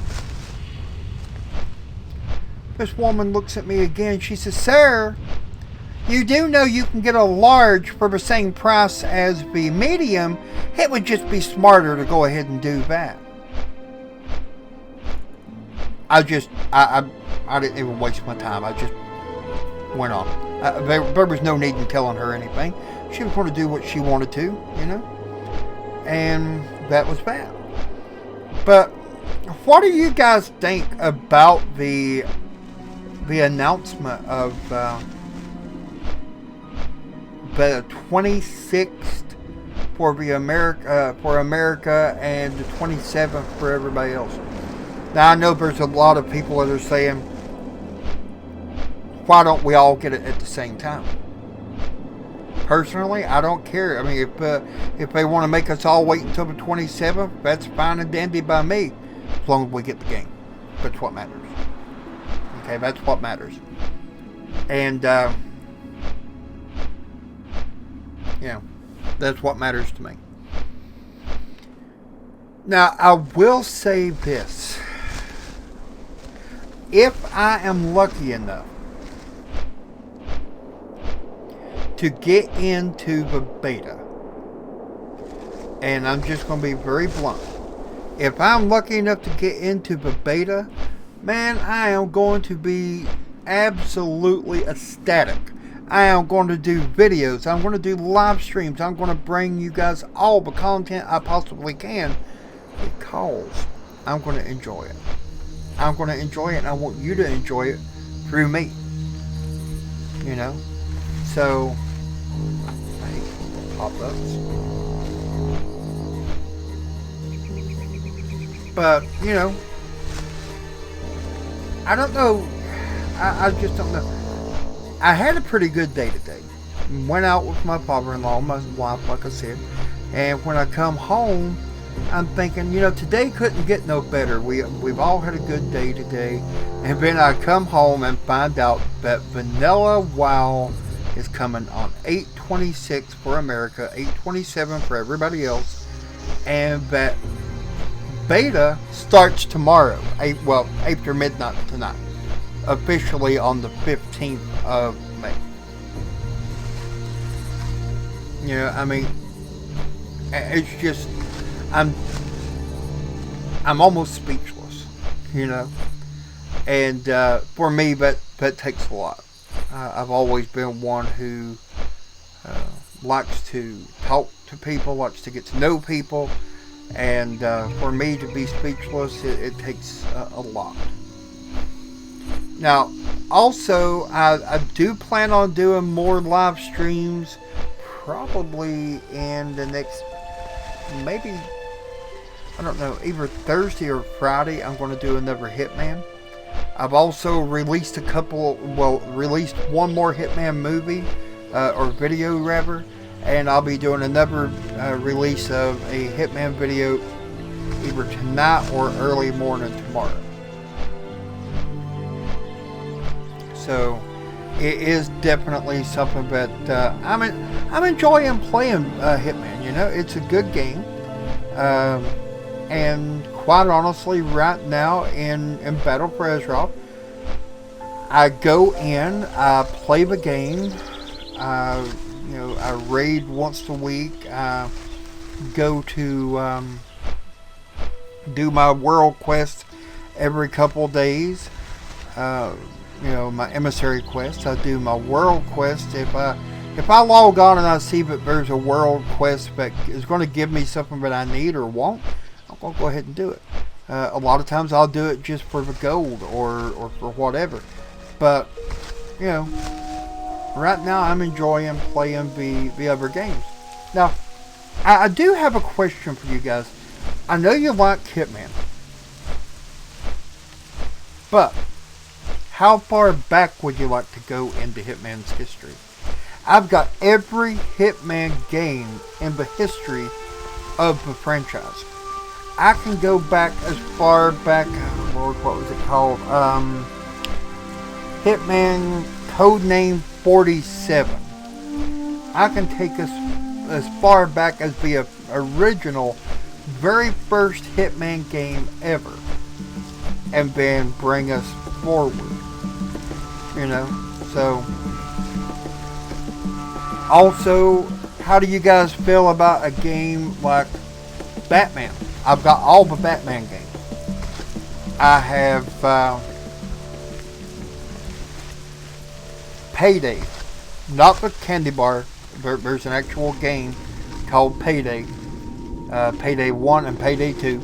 This woman looks at me again. She says, "Sir, you do know you can get a large for the same price as the medium. It would just be smarter to go ahead and do that." I didn't even waste my time. I just went on. There was no need in telling her anything. She was going to do what she wanted to, you know. And that was that. But what do you guys think about the announcement of the 26th for America and the 27th for everybody else? Now I know there's a lot of people that are saying, why don't we all get it at the same time? Personally, I don't care. I mean, if they want to make us all wait until the 27th, that's fine and dandy by me, as long as we get the game. That's what matters. Okay, that's what matters. And that's what matters to me. Now, I will say this. If I am lucky enough to get into the beta, and I'm just going to be very blunt, if I'm lucky enough to get into the beta, man, I am going to be absolutely ecstatic. I am going to do videos. I'm going to do live streams. I'm going to bring you guys all the content I possibly can, because I'm going to enjoy it. I'm going to enjoy it, and I want you to enjoy it through me. You know? So, I hate pop-ups. But, you know, I don't know. I just don't know. I had a pretty good day today. Went out with my father-in-law, my wife, like I said. And when I come home, I'm thinking, you know, today couldn't get no better. We've all had a good day today. And then I come home and find out that Vanilla WoW is coming on 8/26 for America, 8/27 for everybody else. And that beta starts tomorrow, after midnight tonight. Officially on the 15th of May. You know, I mean, it's just, I'm almost speechless, you know. And for me, that takes a lot. I've always been one who likes to talk to people, likes to get to know people, and for me to be speechless, it takes a lot. Now, also, I do plan on doing more live streams, probably in the next, maybe, I don't know, either Thursday or Friday. I'm going to do another Hitman. I've also released released one more Hitman movie, or video rather, and I'll be doing another release of a Hitman video either tonight or early morning tomorrow. So it is definitely something that I'm enjoying playing Hitman. You know, it's a good game, and quite honestly, right now in Battle for Azeroth, I go in, I play the game. I raid once a week. I go to do my world quest every couple days. My emissary quest. I do my world quest. If I log on and I see that there's a world quest that is going to give me something that I need or want, I'm going to go ahead and do it. A lot of times I'll do it just for the gold or for whatever. But, you know, right now I'm enjoying playing the other games. Now, I do have a question for you guys. I know you like Hitman, but how far back would you like to go into Hitman's history? I've got every Hitman game in the history of the franchise. I can go back as far back, Lord, what was it called? Hitman Codename 1947. I can take us as far back as the original, very first Hitman game ever, and then bring us forward. You know, so also, how do you guys feel about a game like Batman? I've got all the Batman games. I have Payday, not the candy bar. There's an actual game called Payday. Payday 1 and Payday 2.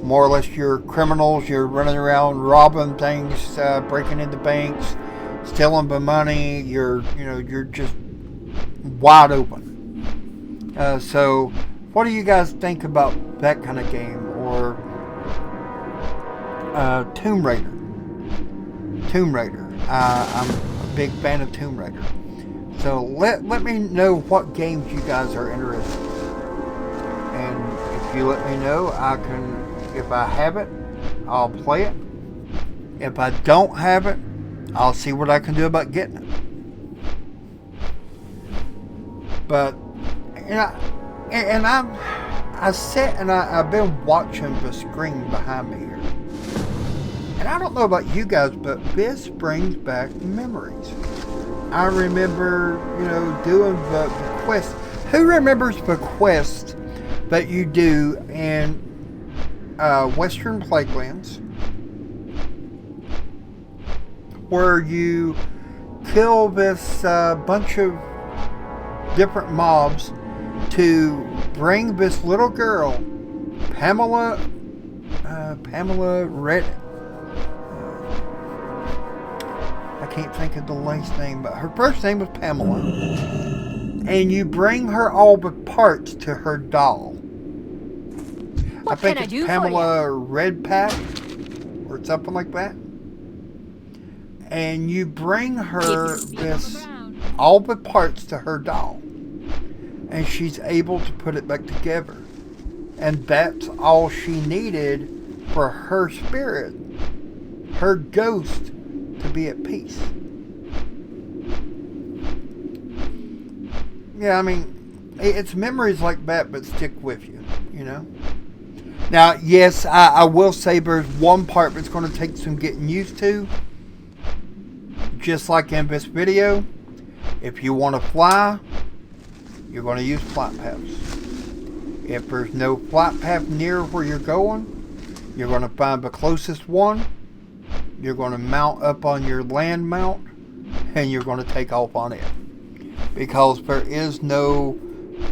More or less, you're criminals. You're running around robbing things, breaking into banks, stealing the money. You're just wide open. So, what do you guys think about that kind of game? Or Tomb Raider. Tomb Raider. I'm a big fan of Tomb Raider. So let me know what games you guys are interested in. And if you let me know, if I have it, I'll play it. If I don't have it, I'll see what I can do about getting it. But, I've been watching the screen behind me here. And I don't know about you guys, but this brings back memories. I remember, doing the quest. Who remembers the quest that you do in Western Plaguelands, where you kill this bunch of different mobs to bring this little girl, Pamela Red. I can't think of the last name, but her first name was Pamela. And you bring her all the parts to her doll. What I think can I it's do Pamela Redpath or something like that. And you bring her all the parts to her doll. And she's able to put it back together. And that's all she needed for her spirit, her ghost, to be at peace. Yeah, I mean, it's memories like that that stick with you, Now, yes, I will say there's one part that's going to take some getting used to. Just like in this video, if you want to fly, you're going to use flight paths. If there's no flight path near where you're going, you're going to find the closest one. You're going to mount up on your land mount, and you're going to take off on it. Because there is no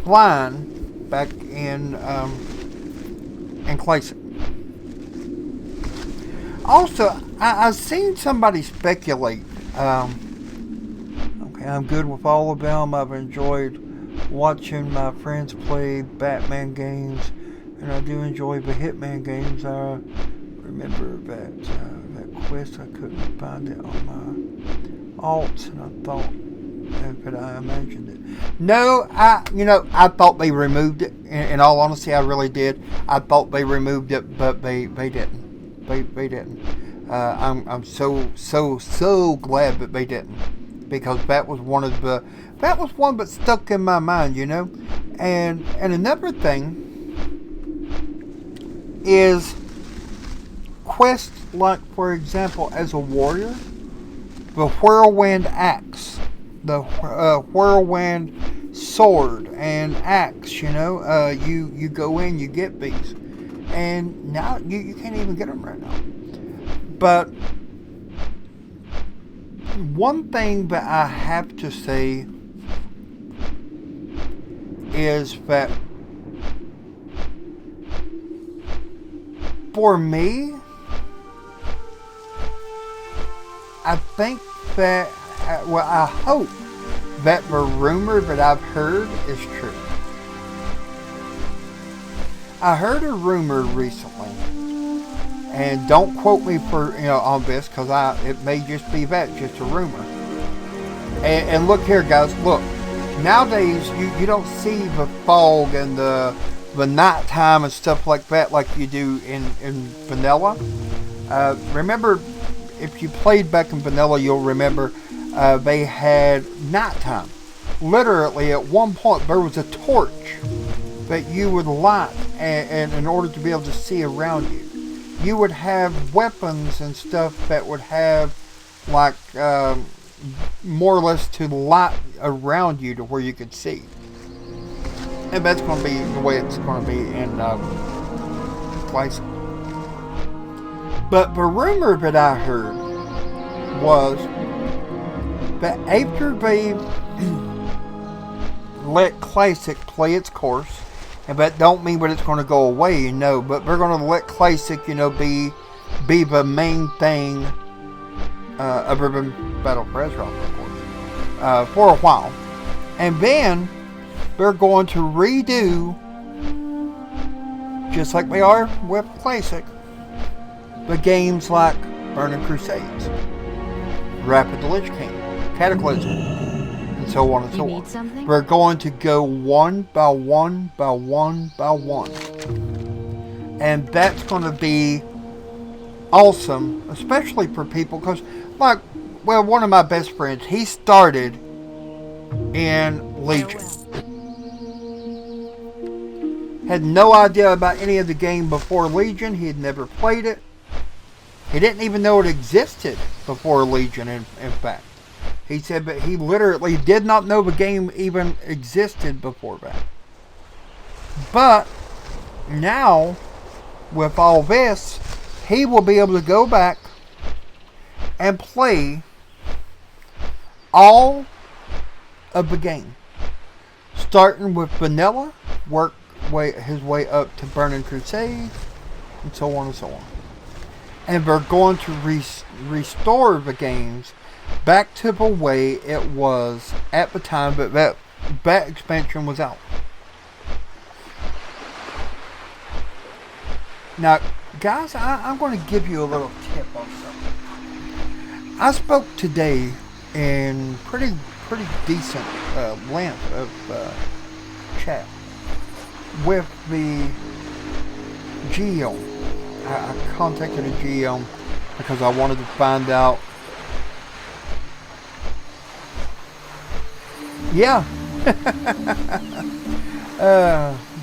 flying back in Classic. Also, I've seen somebody speculate. Okay, I'm good with all of them. I've enjoyed watching my friends play Batman games, and I do enjoy the Hitman games. I remember that quest, I couldn't find it on my alts, and I thought that I imagined it. No, I thought they removed it. In all honesty, I really did. I thought they removed it, but they didn't. They didn't. I'm so glad that they didn't, because that was one that stuck in my mind, And another thing is quests like, for example, as a warrior, the whirlwind axe, the whirlwind sword and axe. You go in, you get these, and now you can't even get them right now. But one thing that I have to say is that for me, I think that, I hope that the rumor that I've heard is true. I heard a rumor recently, and don't quote me for on this, because it may just be just a rumor. And look here, guys, look. Nowadays, you don't see the fog and the nighttime and stuff like that like you do in vanilla. Remember, if you played back in vanilla, you'll remember They had nighttime. Literally, at one point, there was a torch that you would light, and in order to be able to see around you. You would have weapons and stuff that would have, like, more or less to light around you to where you could see. And that's going to be the way it's going to be in Classic. But the rumor that I heard was that after they let Classic play its course, and that don't mean that it's going to go away, no, but they're going to let Classic, be the main thing other than Battle for Azeroth, of course, for a while. And then they're going to redo, just like they are with Classic, the games like Burning Crusades, Rapid Lich King, Cataclysm, and so on and so on. We're going to go one by one by one by one. And that's going to be awesome, especially for people, because, one of my best friends, he started in Legion. Had no idea about any of the game before Legion. He had never played it. He didn't even know it existed before Legion, in fact. He said that he literally did not know the game even existed before that. But now, with all this, he will be able to go back and play all of the game. Starting with vanilla, work his way up to Burning Crusade, and so on and so on. And they're going to restore the games back to the way it was at the time that expansion was out. Now, guys, I'm going to give you a little tip on something. I spoke today in pretty decent length of chat with the GM. I contacted a GM because I wanted to find out. Yeah.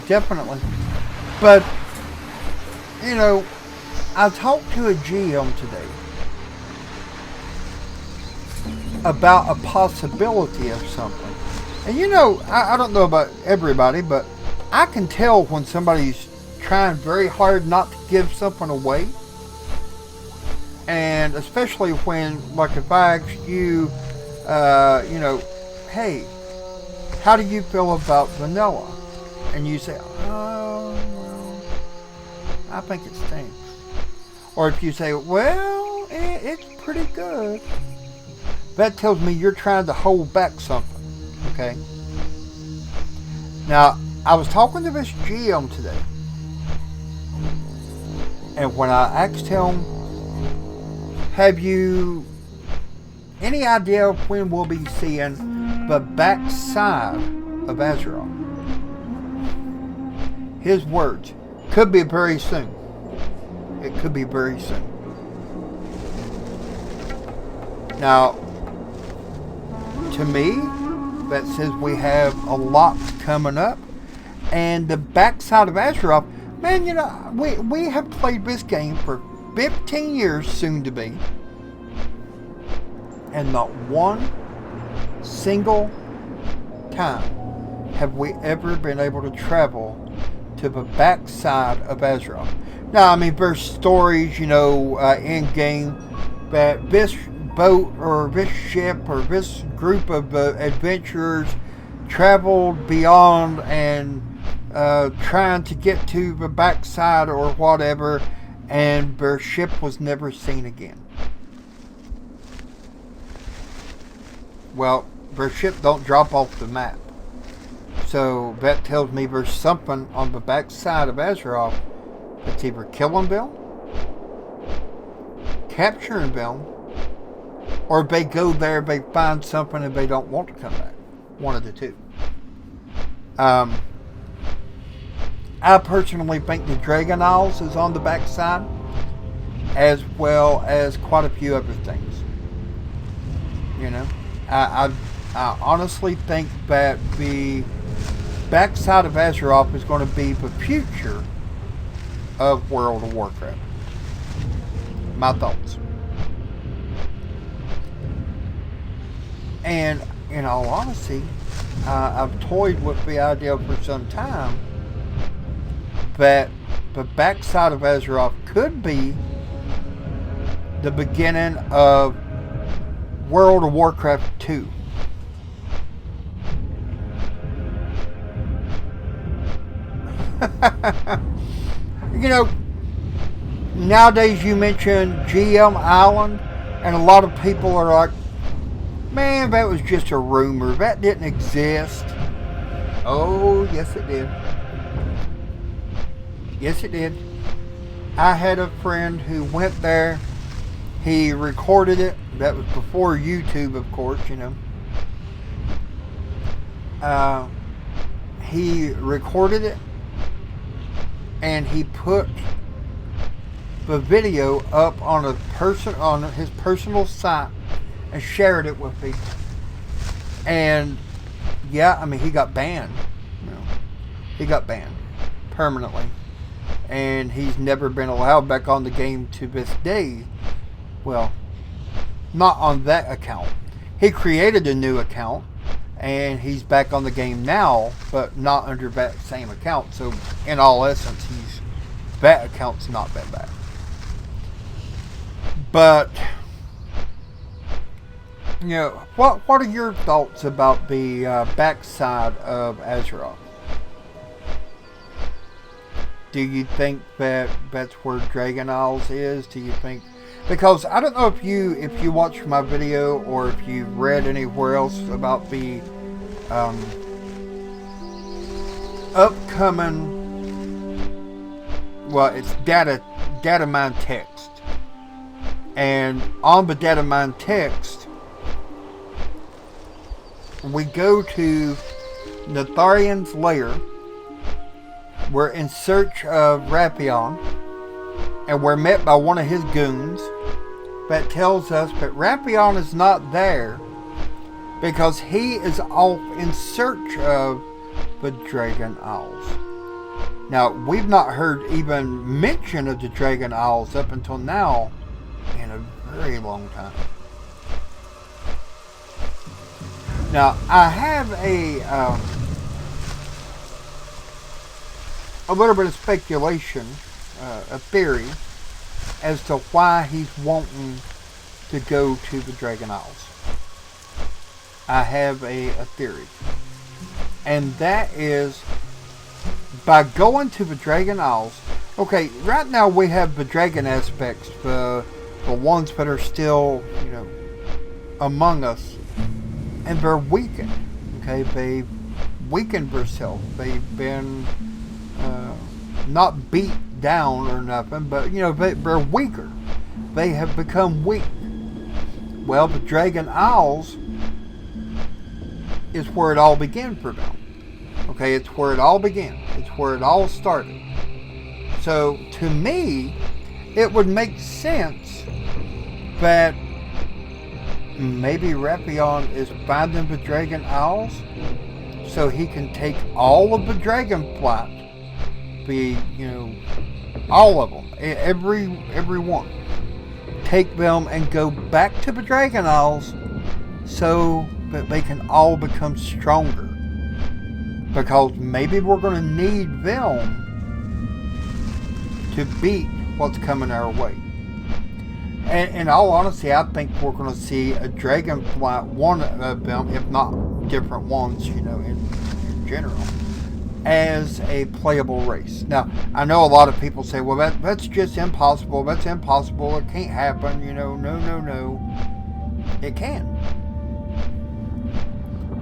Definitely. But, I talked to a GM today about a possibility of something. And I don't know about everybody, but I can tell when somebody's trying very hard not to give something away. And especially when, if I asked you, hey, how do you feel about vanilla? And you say, oh, well, I think it stinks. Or if you say, well, it's pretty good. That tells me you're trying to hold back something. Okay? Now, I was talking to this GM today. And when I asked him, have you any idea when we'll be seeing the backside of Azeroth? His words, could be very soon. It could be very soon. Now, to me, that says we have a lot coming up. And the backside of Azeroth, man, we have played this game for 15 years, soon to be. And not one single time have we ever been able to travel to the backside of Azeroth. Now, there's stories, in game that this boat or this ship or this group of adventurers traveled beyond and trying to get to the backside or whatever, and their ship was never seen again. Well, their ship don't drop off the map. So that tells me there's something on the backside of Azeroth that's either killing them, capturing them, or they go there, they find something, and they don't want to come back. One of the two. I personally think the Dragon Isles is on the backside, as well as quite a few other things. You know, I, I honestly think that the backside of Azeroth is going to be the future of World of Warcraft. My thoughts. And in all honesty, I've toyed with the idea for some time that the backside of Azeroth could be the beginning of World of Warcraft 2. You know, nowadays you mention GM Island, and a lot of people are like, man, that was just a rumor. That didn't exist. Oh, yes it did. Yes it did. I had a friend who went there. He recorded it. That was before YouTube, of course, you know. He recorded it, and he put the video up on his personal site and shared it with me. And yeah, I mean, he got banned. You know, he got banned permanently, and he's never been allowed back on the game to this day. Well, not on that account. He created a new account, and he's back on the game now, but not under that same account. So in all essence, that account's not been back. But you know, what are your thoughts about the backside of Azeroth? Do you think that that's where Dragon Isles is? Do you think, because I don't know if you watched my video or if you've read anywhere else about the upcoming, well, it's data mine text, and on the data mine text, we go to Nathrion's lair. We're in search of Wrathion, and we're met by one of his goons that tells us that Wrathion is not there because he is off in search of the Dragon Isles. Now, we've not heard even mention of the Dragon Isles up until now in a very long time. Now, I have a little bit of speculation, a theory, as to why he's wanting to go to the Dragon Isles. I have a theory. And that is, by going to the Dragon Isles, okay, right now we have the dragon aspects, the ones that are still, you know, among us. And they're weakened. Okay, they've weakened themselves. They've been not beat down or nothing, but you know, they're weaker. They have become weak. Well, the Dragon Isles is where it all began for them. Okay, it's where it all began. It's where it all started. So, to me, it would make sense that maybe Wrathion is finding the Dragon Isles so he can take all of the Dragonflight, all of them, every one, take them and go back to the Dragon Isles so that they can all become stronger. Because maybe we're going to need them to beat what's coming our way. And in all honesty, I think we're going to see a Dragonflight, one of them, if not different ones, you know, in general, as a playable race. Now, I know a lot of people say, well, that's just impossible. That's impossible. It can't happen. You know, no. It can.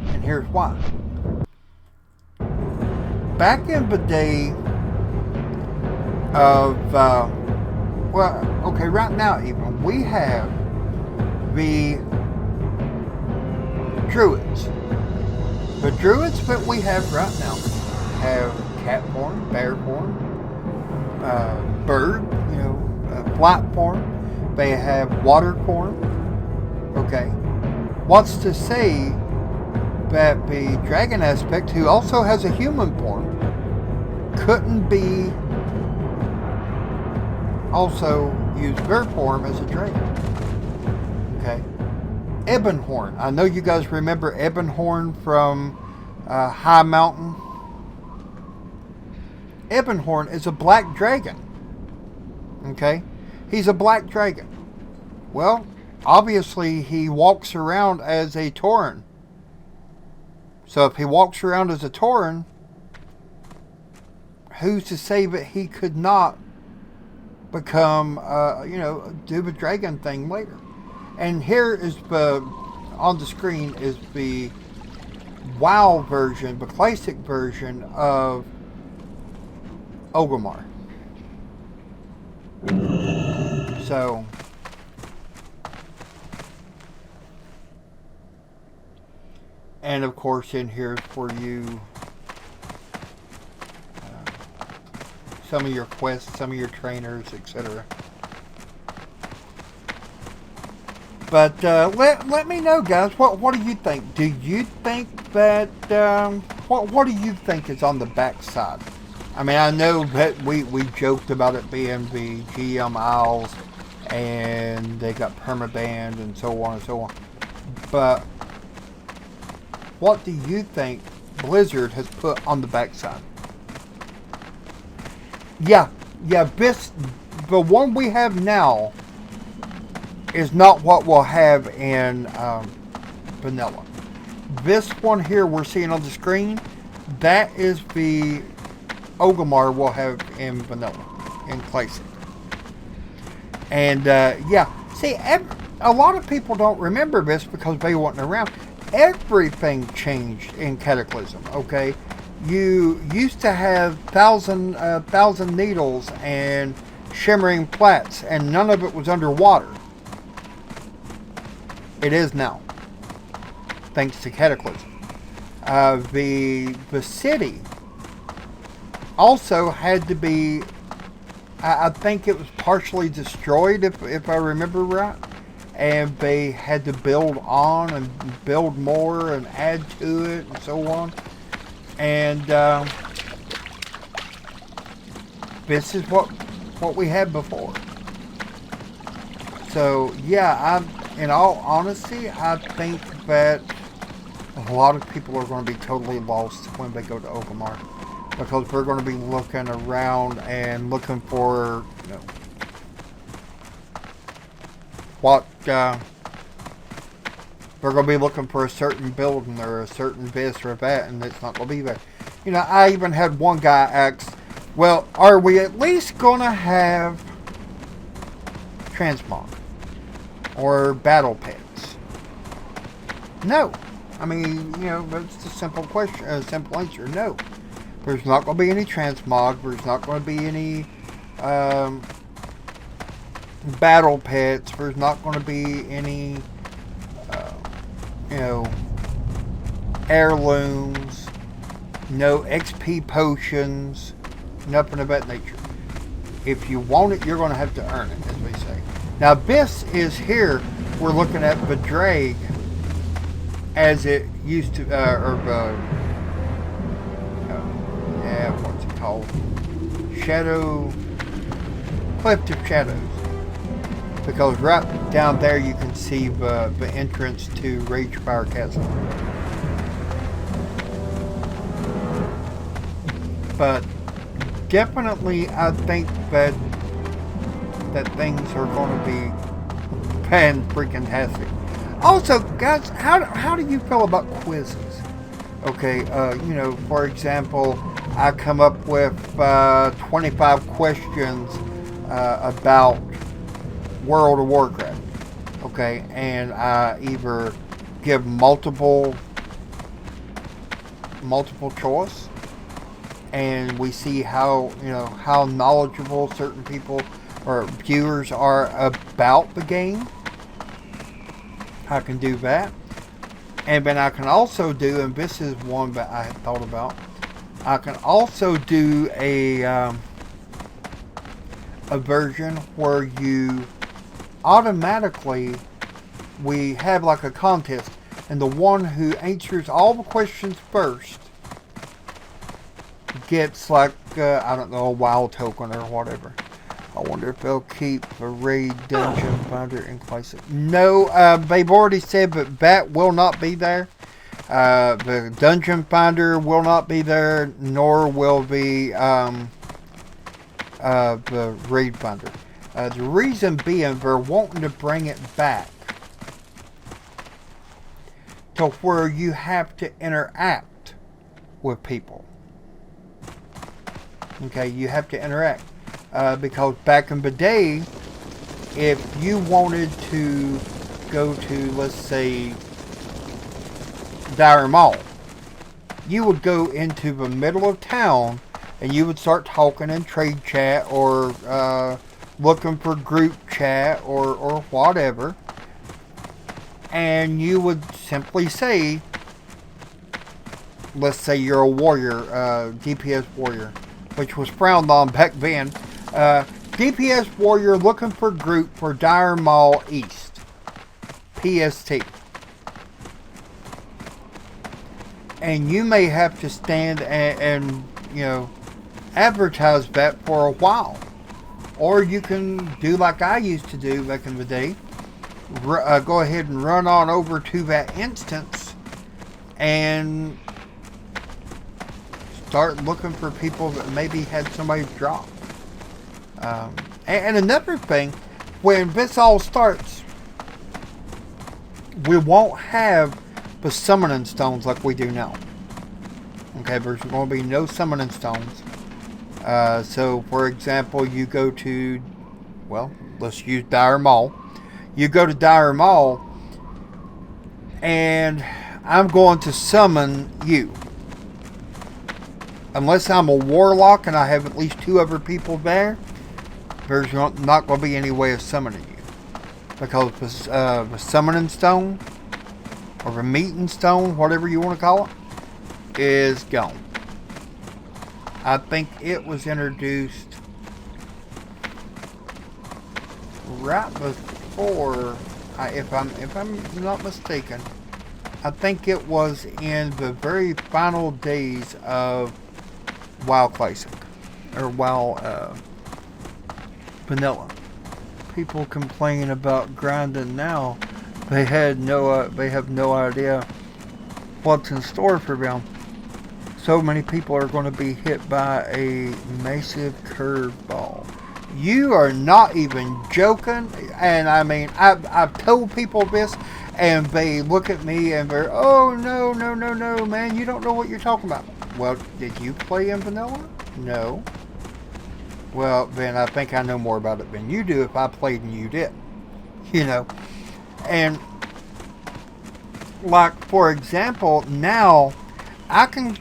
And here's why. Back in the day of, right now even, we have the Druids. The Druids that we have right now have cat form, bear form, bird, flight form. They have water form. Okay. What's to say that the dragon aspect, who also has a human form, couldn't be also use their form as a dragon? Okay. Ebonhorn. I know you guys remember Ebonhorn from High Mountain. Ebonhorn is a black dragon. Okay? He's a black dragon. Well, obviously he walks around as a Tauren. So if he walks around as a Tauren, who's to say that he could not become, do the dragon thing later? And here is on the screen is the WoW version, the classic version of Orgrimmar. So, and of course in here for you some of your quests, some of your trainers, etc. But let me know, guys. What do you think? Do you think that what do you think is on the backside? I mean, I know that we joked about it being the GM Isles, and they got permabanned and so on and so on. But what do you think Blizzard has put on the backside? Yeah, this, the one we have now is not what we'll have in vanilla. This one here we're seeing on the screen, that is the Orgrimmar we'll have in vanilla, in classic. And see, a lot of people don't remember this because they weren't around. Everything changed in Cataclysm, okay? You used to have thousand needles and shimmering plats, and none of it was underwater. It is now, thanks to Cataclysm. The city also had to be, I think it was partially destroyed, if I remember right, and they had to build on and build more and add to it and so on. And this is what we had before. So yeah, in all honesty, I think that a lot of people are going to be totally lost when they go to Orgrimmar, because we're going to be looking around and looking for, what we're going to be looking for a certain building or a certain this or that, and it's not going to be there. I even had one guy ask, well, are we at least going to have transmog or battle pets? No. I mean, that's a simple question, a simple answer. No. There's not going to be any transmog. There's not going to be any battle pets. There's not going to be any heirlooms, no XP potions, nothing of that nature. If you want it, you're going to have to earn it, as we say. Now, this is here, we're looking at the Drag as it used to, what's it called? Cleft of Shadows. Because right down there you can see the entrance to Ragefire Castle. But definitely I think that things are going to be fan-freaking-tastic. Also, guys, how do you feel about quizzes? Okay, for example, I come up with 25 questions about World of Warcraft, okay, and I either give multiple choice, and we see how knowledgeable certain people or viewers are about the game. I can do that, and then I can also do, and this is one that I had thought about, I can also do a version where you automatically we have like a contest, and the one who answers all the questions first gets like, I don't know, a wild token or whatever. I wonder if they'll keep a raid dungeon finder in classic. No, they've already said that that will not be there. The dungeon finder will not be there, nor will the raid finder. The reason being, they're wanting to bring it back to where you have to interact with people. Okay, you have to interact. Because back in the day, if you wanted to go to, let's say, Dire Mall, you would go into the middle of town and you would start talking in trade chat or looking for group chat or whatever, and you would simply say, let's say you're a warrior, DPS warrior, which was frowned on back then. DPS warrior looking for group for Dire Mall East, PST. And you may have to stand and you know, advertise that for a while. Or you can do like I used to do back in the day. Go ahead and run on over to that instance and start looking for people that maybe had somebody drop. And another thing, when this all starts, we won't have the summoning stones like we do now. Okay, there's going to be no summoning stones. So, for example, you go to, well, let's use Dire Mall. You go to Dire Mall, and I'm going to summon you. Unless I'm a warlock and I have at least 2 other people there, there's not going to be any way of summoning you. Because the summoning stone, or the meeting stone, whatever you want to call it, is gone. I think it was introduced right before, if I'm not mistaken, I think it was in the very final days of WoW Classic, or WoW Vanilla. People complain about grinding now. They have no idea what's in store for them. So many people are going to be hit by a massive curveball. You are not even joking. And I mean, I've told people this, and they look at me and they're, oh no, man, you don't know what you're talking about. Well, did you play in Vanilla? No. Well, then I think I know more about it than you do if I played and you did. You know. And, like, for example, now I can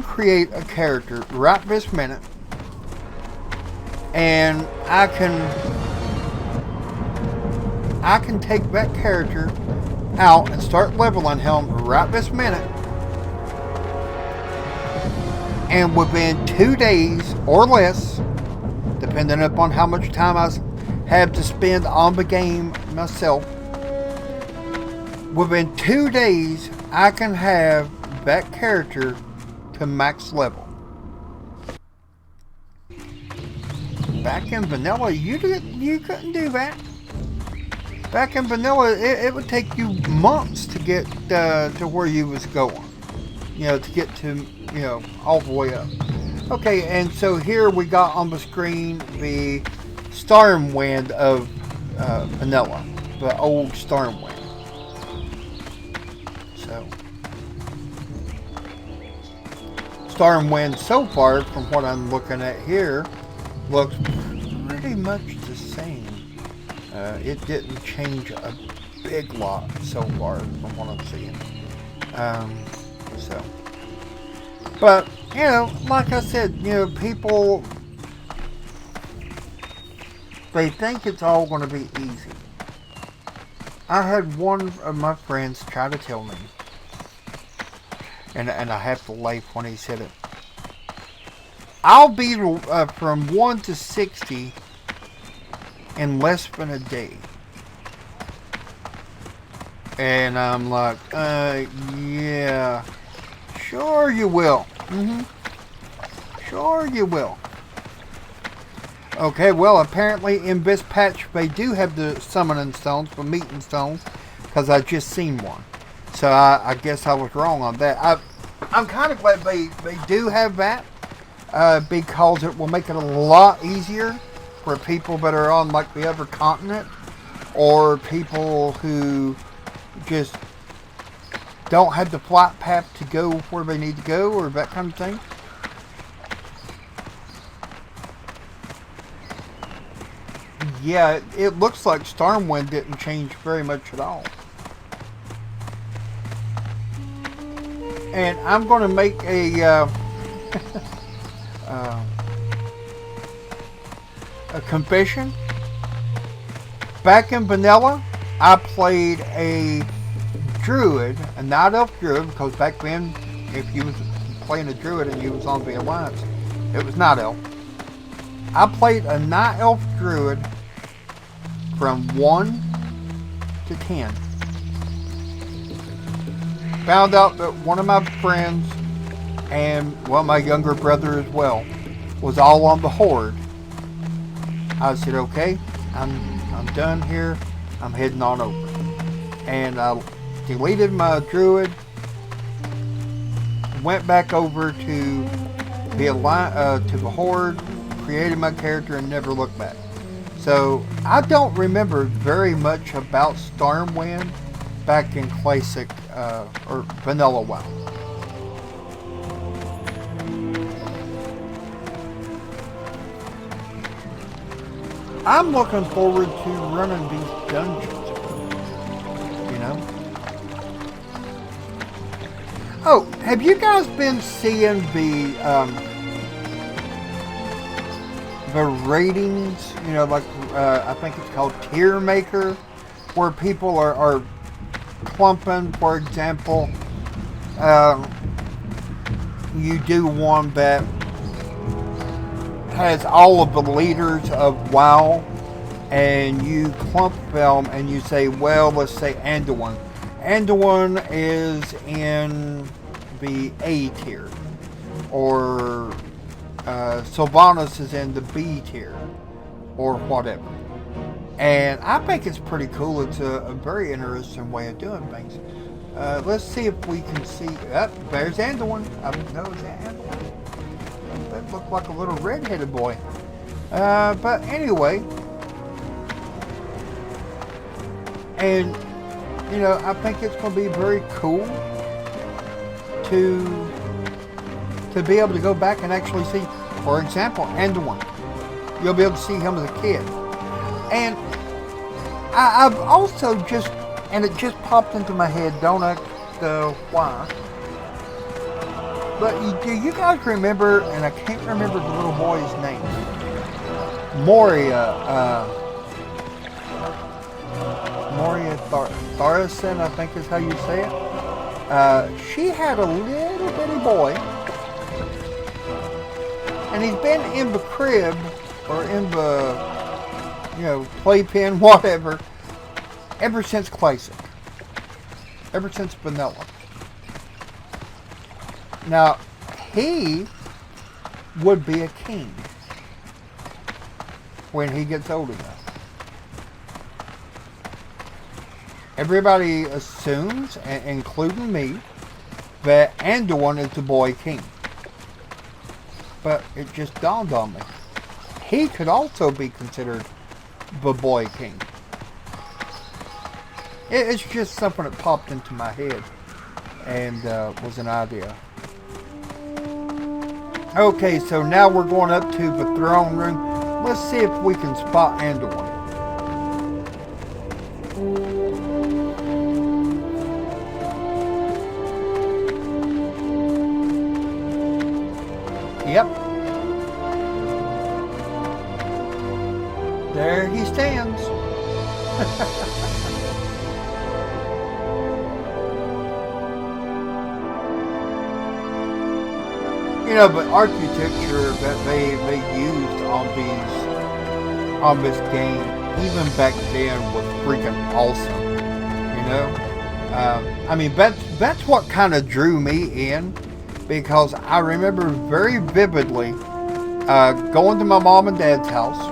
create a character right this minute, and I can take that character out and start leveling him right this minute, and within 2 days or less, depending upon how much time I have to spend on the game myself, within 2 days I can have that character to max level. Back in Vanilla, you couldn't do that. Back in Vanilla, it would take you months to get to where you was going. You know, to get to, you know, all the way up. Okay, and so here we got on the screen the Stormwind of Vanilla, the old Stormwind. So, Stormwind so far, from what I'm looking at here, looks pretty much the same. It didn't change a big lot so far from what I'm seeing. But, you know, like I said, you know, people, they think it's all going to be easy. I had one of my friends try to tell me, and I have to laugh when he said it, I'll be from 1 to 60 in less than a day. And I'm like, yeah, sure you will. Sure you will. Okay, well, apparently in this patch they do have the summoning stones, the meeting stones, because I just seen one. So I guess I was wrong on that. I'm kind of glad they do have that, because it will make it a lot easier for people that are on like the other continent, or people who just don't have the flight path to go where they need to go, or that kind of thing. Yeah, it looks like Stormwind didn't change very much at all. And I'm going to make a a confession. Back in vanilla, I played a druid, a night elf druid, because back then, if you was playing a druid and you was on the alliance, it was night elf. I played a night elf druid from 1 to 10. Found out that one of my friends, and well, my younger brother as well, was all on the horde. I said, okay, I'm done here. I'm heading on over. And I deleted my druid, went back over to the horde, created my character, and never looked back. So I don't remember very much about Stormwind back in Classic or Vanilla WoW. I'm looking forward to running these dungeons, you know. Oh, have you guys been seeing the ratings, you know, like I think it's called Tier Maker, where people are clumping, for example. You do one that has all of the leaders of WoW, and you clump them and you say, well, let's say Anduin. Anduin is in the A tier, or Sylvanas is in the B tier, or whatever. And I think it's pretty cool. It's a very interesting way of doing things. Let's see if we can see. There's Anduin. I know it's Anduin. That looked like a little red-headed boy. But anyway, and you know, I think it's going to be very cool to be able to go back and actually see, for example, Anduin. You'll be able to see him as a kid. And I've also just, and it just popped into my head, don't ask why, but do you guys remember, and I can't remember the little boy's name, Moria Thoresen, I think is how you say it. She had a little bitty boy, and he's been in the crib, or in the, you know, playpen, whatever, ever since Classic. Ever since Vanilla. Now, he would be a king when he gets old enough. Everybody assumes, including me, that Anduin is the boy king. But it just dawned on me. He could also be considered the boy king. It's just something that popped into my head and was an idea. Okay, so now we're going up to the throne room. Let's see if we can spot Anduin. Yep. There he stands. You know, but architecture that they used on this game, even back then, was freaking awesome. You know, I mean, that's what kind of drew me in, because I remember very vividly going to my mom and dad's house.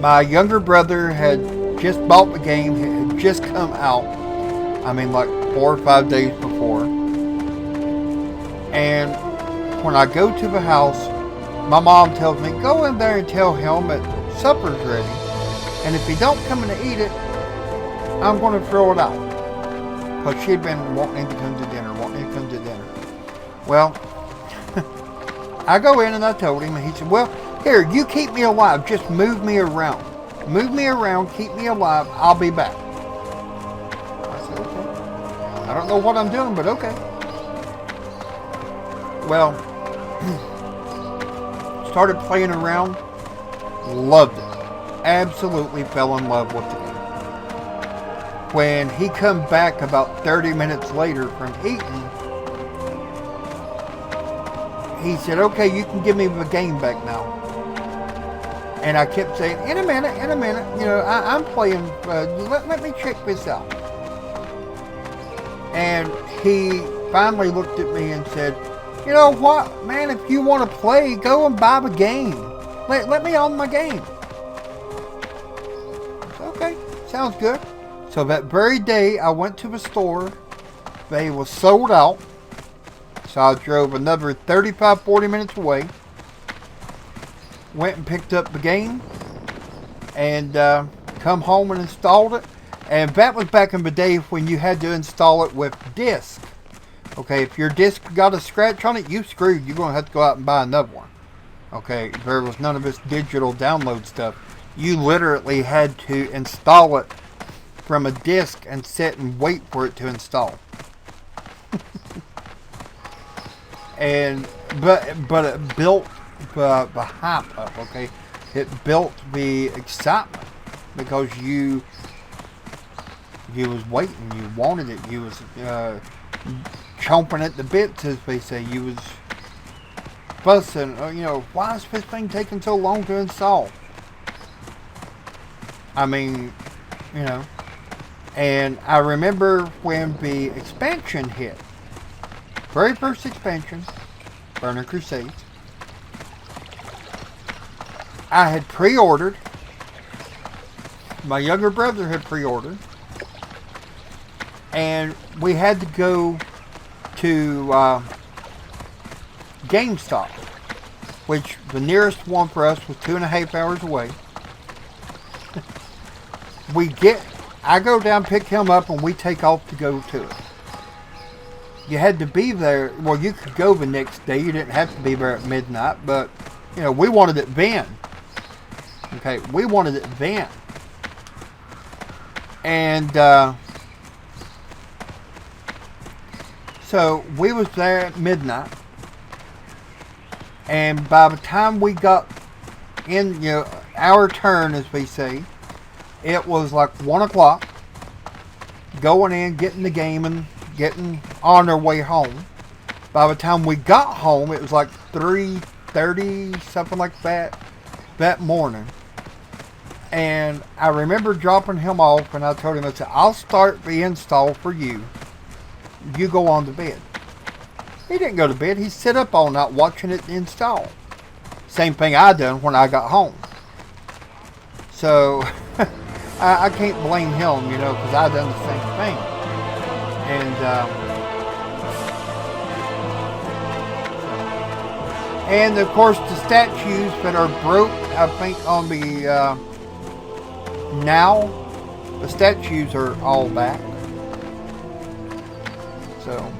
My younger brother had just bought the game, it had just come out. I mean, like 4 or 5 days before. And when I go to the house, my mom tells me, go in there and tell him that supper's ready. And if he don't come in to eat it, I'm going to throw it out. Because she'd been wanting to come to dinner. Well, I go in and I told him, and he said, well, here, you keep me alive. Just move me around. Move me around, keep me alive. I'll be back. I said, okay. I don't know what I'm doing, but okay. Well, started playing around. Loved it. Absolutely fell in love with the game. When he come back about 30 minutes later from eating, he said, okay, you can give me the game back now. And I kept saying, in a minute, you know, I'm playing, let me check this out. And he finally looked at me and said, you know what, man, if you want to play, go and buy the game. Let me own my game. I said, okay, sounds good. So that very day, I went to the store. They were sold out. So I drove another 35, 40 minutes away. Went and picked up the game. And come home and installed it. And that was back in the day when you had to install it with disc. Okay, if your disc got a scratch on it, you screwed. You're going to have to go out and buy another one. Okay, there was none of this digital download stuff. You literally had to install it from a disc and sit and wait for it to install. But it built the hype up, okay? It built the excitement because you was waiting, you wanted it, you was chomping at the bits, as they say. You was fussing, you know, why is this thing taking so long to install? I mean, you know. And I remember when the expansion hit, very first expansion, Burning Crusades, I had pre-ordered. My younger brother had pre-ordered. And we had to go to GameStop, which the nearest one for us was 2.5 hours away. I go down, pick him up, and we take off to go to it. You had to be there. Well, you could go the next day. You didn't have to be there at midnight, but, you know, we wanted it then. Okay, we wanted it then. And, so we was there at midnight. And by the time we got in, you know, our turn, as we say, it was like 1 o'clock, going in, getting the game, and getting on our way home. By the time we got home, it was like 3:30, something like that morning. And I remember dropping him off, and I told him, I said, I'll start the install for you. You go on to bed. He didn't go to bed. He sit up all night watching it install. Same thing I done when I got home. So I can't blame him, you know, because I done the same thing. And of course the statues that are broke, I think on the now the statues are all back. So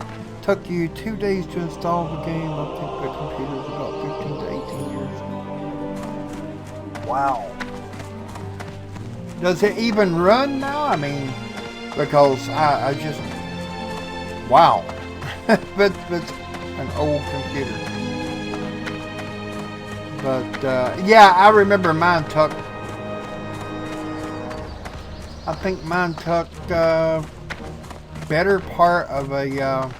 took you 2 days to install the game. I think the computer's about 15 to 18 years old. Wow. Does it even run now? I mean, because I just, wow. That's an old computer. But, yeah, I remember mine took, I think mine took better part of a,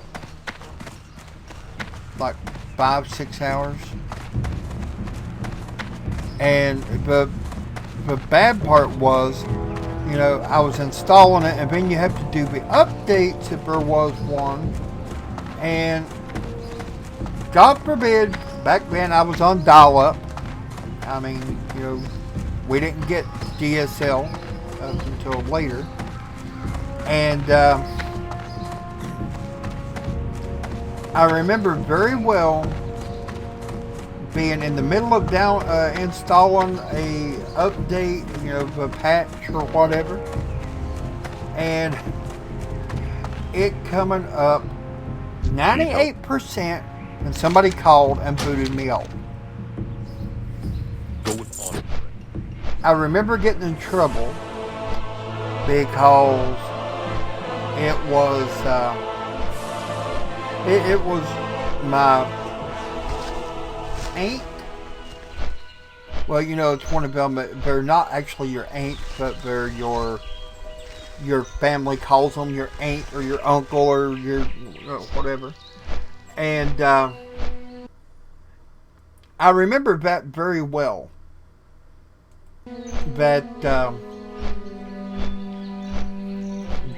like 5-6 hours. And the bad part was I was installing it, and then you have to do the updates if there was one. And God forbid, back then I was on dial-up. I mean, we didn't get DSL until later. And I remember very well being in the middle of installing a update, a patch or whatever, and it coming up 98%, and somebody called and booted me off. I remember getting in trouble because it was my aunt. Well, it's one of them. They're not actually your aunt, but they're your family calls them your aunt or your uncle or your whatever. And I remember that very well. That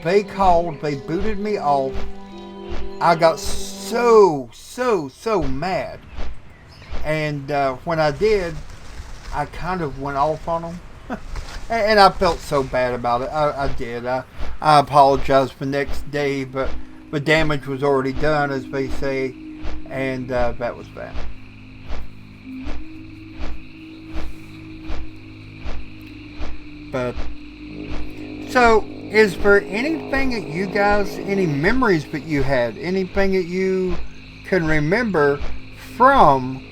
they called, they booted me off. I got so mad. And when I did, I kind of went off on them. And I felt so bad about it. I did. I apologized the next day, but the damage was already done, as they say. And that was that. But, so, is there anything that you guys, any memories that you had, anything that you can remember from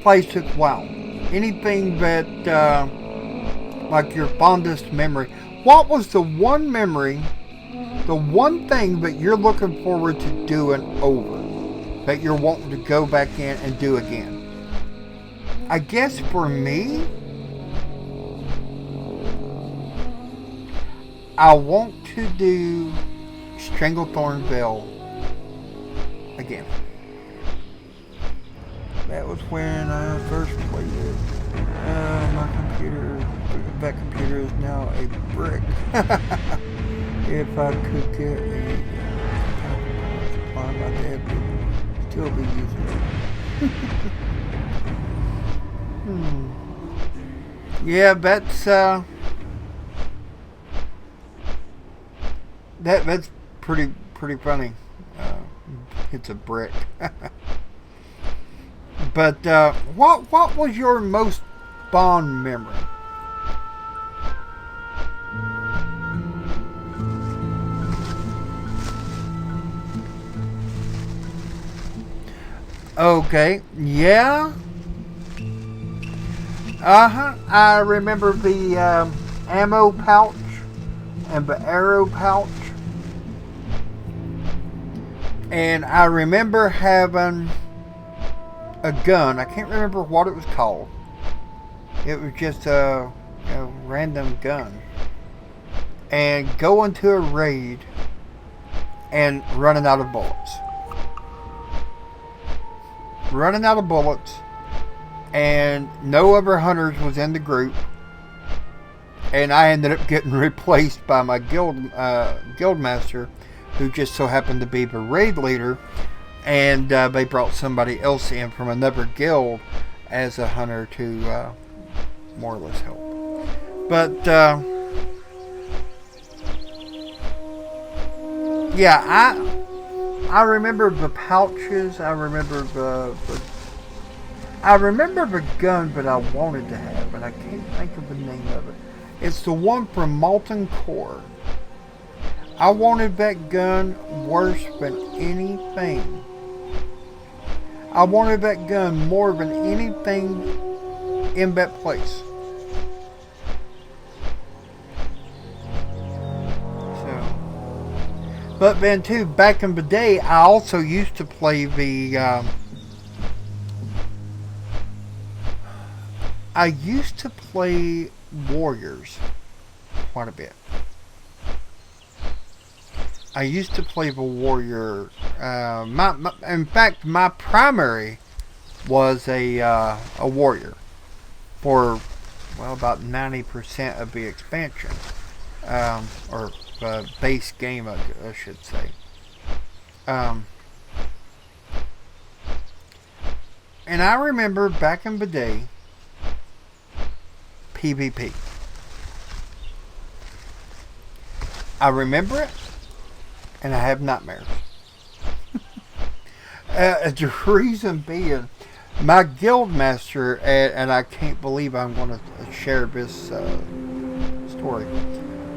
Plays Took Wild? Anything that, like your fondest memory? What was the one memory, the one thing that you're looking forward to doing over, that you're wanting to go back in and do again? I guess for me, I want to do Stranglethornville again. That was when I first played it. That computer is now a brick. If I could get a supply, my dad would still be using it. Yeah, that's that's pretty funny. It's a brick. But what was your most fond memory? Okay, yeah. I remember the ammo pouch and the arrow pouch. And I remember having a gun. I can't remember what it was called. It was just a random gun. And going to a raid and running out of bullets. And no other hunters was in the group. And I ended up getting replaced by my guild master, who just so happened to be the raid leader. And they brought somebody else in from another guild as a hunter to more or less help. But yeah, I remember the pouches. I remember the gun that I wanted to have, but I can't think of the name of it. It's the one from Molten Core. I wanted that gun worse than anything. I wanted that gun more than anything in that place. So, but then too, back in the day, I also used to play the. I used to play Warriors quite a bit. I used to play the Warrior. In fact, my primary was a Warrior for well, about 90% of the expansion, or base game, I should say. Um, and I remember back in the day, PvP. I remember it, and I have nightmares. The reason being, my guild master, and I can't believe I'm going to share this story,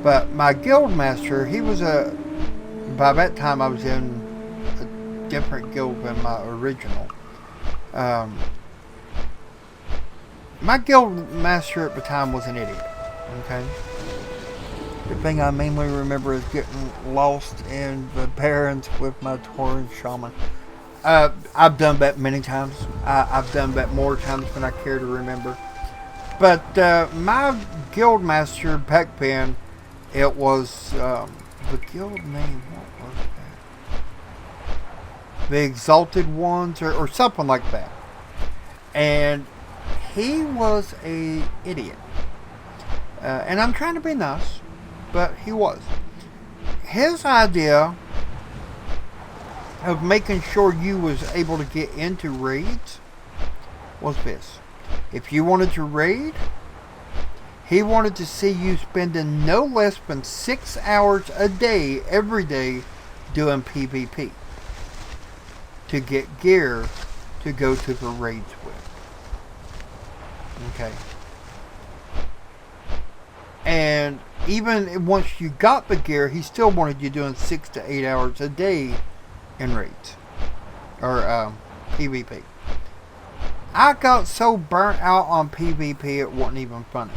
but my guild master, he was by that time I was in a different guild than my original. My guild master at the time was an idiot. Okay. The thing I mainly remember is getting lost in the barrens with my Tauren shaman. I've done that many times. I've done that more times than I care to remember. But my guild master back then, it was the guild name. What was that? The Exalted Ones, or something like that. And he was a idiot. And I'm trying to be nice, but he was. His idea of making sure you was able to get into raids was this. If you wanted to raid, he wanted to see you spending no less than 6 hours a day, every day, doing PvP to get gear to go to the raids with. Okay. And even once you got the gear, he still wanted you doing 6 to 8 hours a day in raids. Or PvP. I got so burnt out on PvP it wasn't even funny.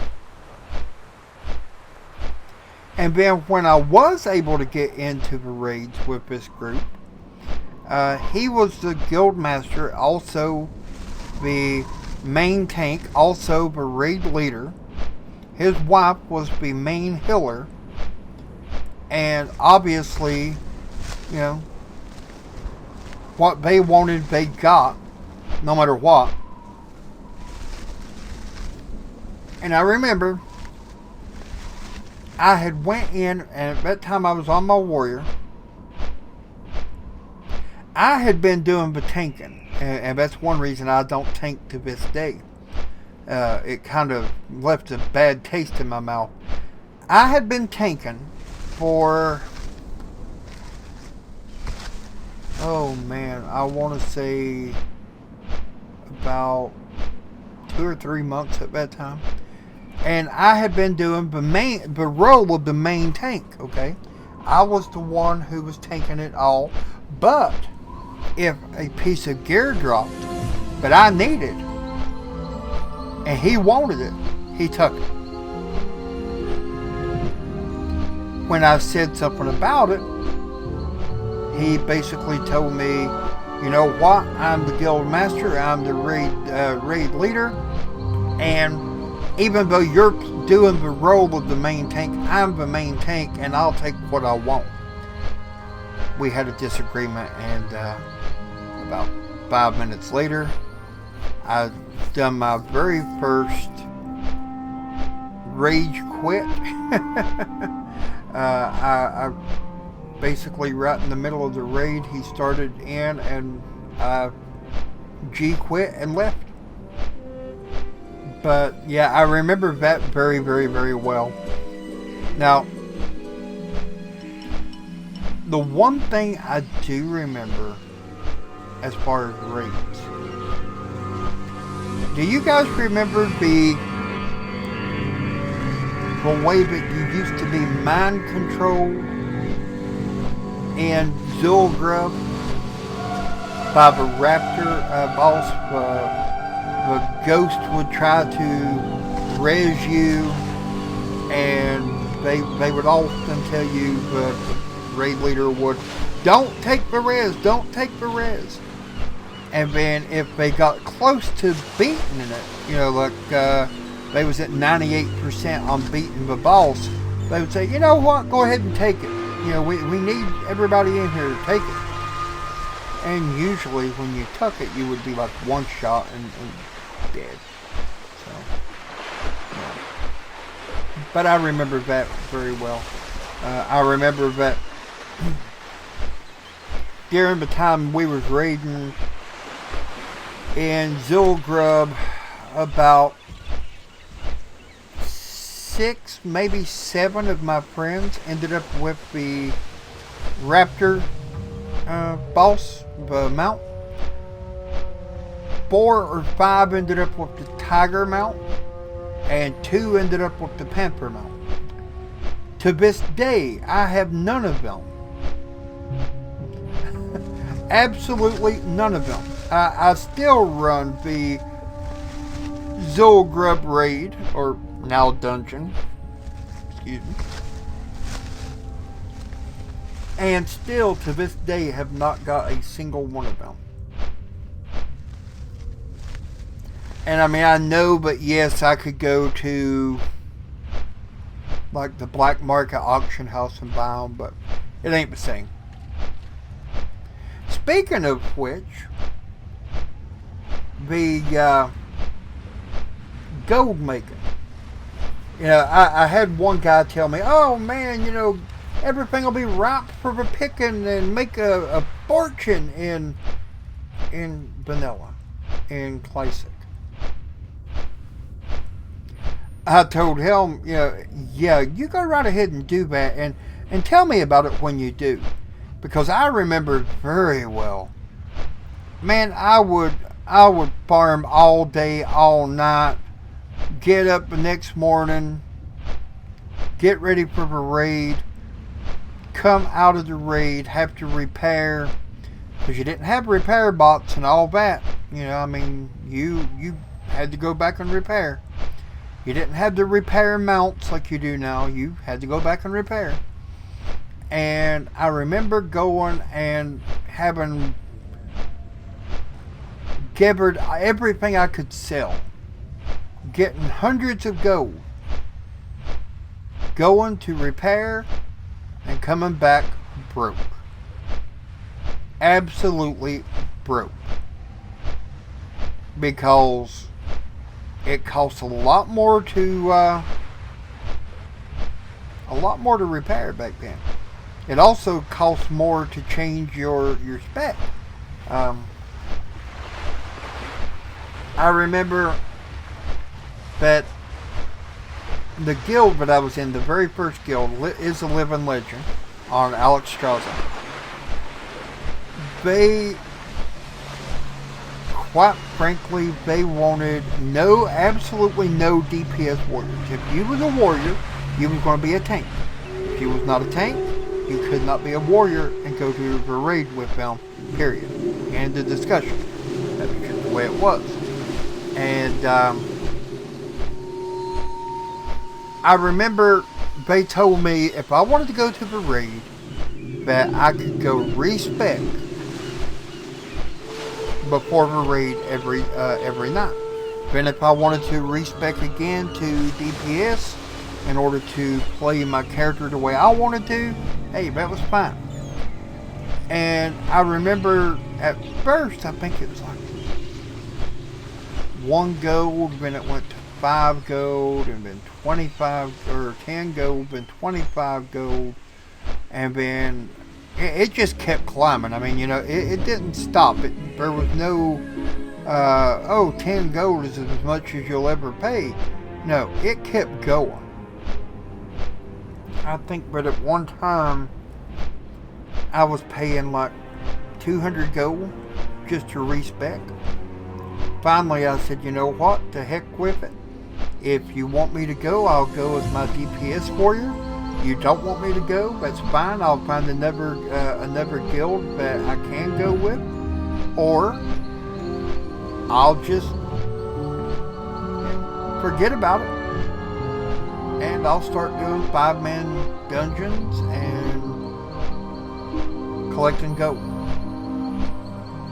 And then when I was able to get into the raids with this group, he was the guild master, also the main tank, also the raid leader. His wife was the main healer. And obviously, you know, what they wanted, they got, no matter what. And I remember, I had went in, and at that time I was on my warrior. I had been doing the tanking, and that's one reason I don't tank to this day. It kind of left a bad taste in my mouth. I had been tanking for, oh man, I want to say about 2 or 3 months at that time. And I had been doing the role of the main tank, okay? I was the one who was tanking it all. But if a piece of gear dropped that I needed, and he wanted it, he took it. When I said something about it, he basically told me, you know what, I'm the guild master, I'm the raid leader, and even though you're doing the role of the main tank, I'm the main tank, and I'll take what I want. We had a disagreement, and about 5 minutes later, I done my very first rage quit. I basically, right in the middle of the raid, he started in, and I G quit and left. But yeah, I remember that very, very, very well. Now, the one thing I do remember as far as raids, do you guys remember the way that you used to be mind controlled in Zul'Grub by the raptor boss? The ghost would try to res you, and they would often tell you, the raid leader would, don't take the res, don't take the res. And then if they got close to beating it, you know, like they was at 98% on beating the boss, they would say, you know what, go ahead and take it. You know, we need everybody in here to take it. And usually when you took it, you would be like one shot and dead. So, yeah. But I remember that very well. I remember that during the time we was raiding in Zilgrub, about 6, maybe 7 of my friends ended up with the Raptor boss, the mount. 4 or 5 ended up with the Tiger mount, and 2 ended up with the Panther mount. To this day, I have none of them. Absolutely none of them. I still run the Zilgrub raid, or now dungeon, excuse me, and still to this day have not got a single one of them. And I mean, I know, but yes, I could go to like the black market auction house and buy them, but it ain't the same. Speaking of which, the gold making. You know, I had one guy tell me, "Oh man, you know, everything will be ripe for the picking and make a fortune in vanilla, in classic." I told him, you know, yeah, you go right ahead and do that, and tell me about it when you do, because I remember very well. Man, I would farm all day, all night, get up the next morning, get ready for the raid, come out of the raid, have to repair, because you didn't have repair bots and all that. You know, I mean, you had to go back and repair. You didn't have the repair mounts like you do now. You had to go back and repair. And I remember going and having gathered everything I could sell, getting hundreds of gold, going to repair, and coming back broke. Absolutely broke. Because it costs a lot more to repair back then. It also costs more to change your spec. I remember that the guild that I was in, the very first guild, is a living legend on Alexstrasza. They, quite frankly, they wanted absolutely no DPS warriors. If you was a warrior, you was going to be a tank. If you was not a tank, you could not be a warrior and go to the raid with them, period. End of discussion. That's just the way it was. And I remember they told me if I wanted to go to the raid, that I could go respec before the raid every night. Then if I wanted to respec again to DPS in order to play my character the way I wanted to, hey, that was fine. And I remember at first, I think it was like 1 gold, then it went to 5 gold, and then 25 or 10 gold, then 25 gold, and then it just kept climbing. I mean, you know, it didn't stop. There was no 10 gold is as much as you'll ever pay. No, it kept going. I think that at one time I was paying like 200 gold just to respec. Finally, I said, you know what? To heck with it. If you want me to go, I'll go as my DPS warrior. You don't want me to go, that's fine. I'll find another guild that I can go with, or I'll just forget about it, and I'll start doing 5-man dungeons and collecting gold.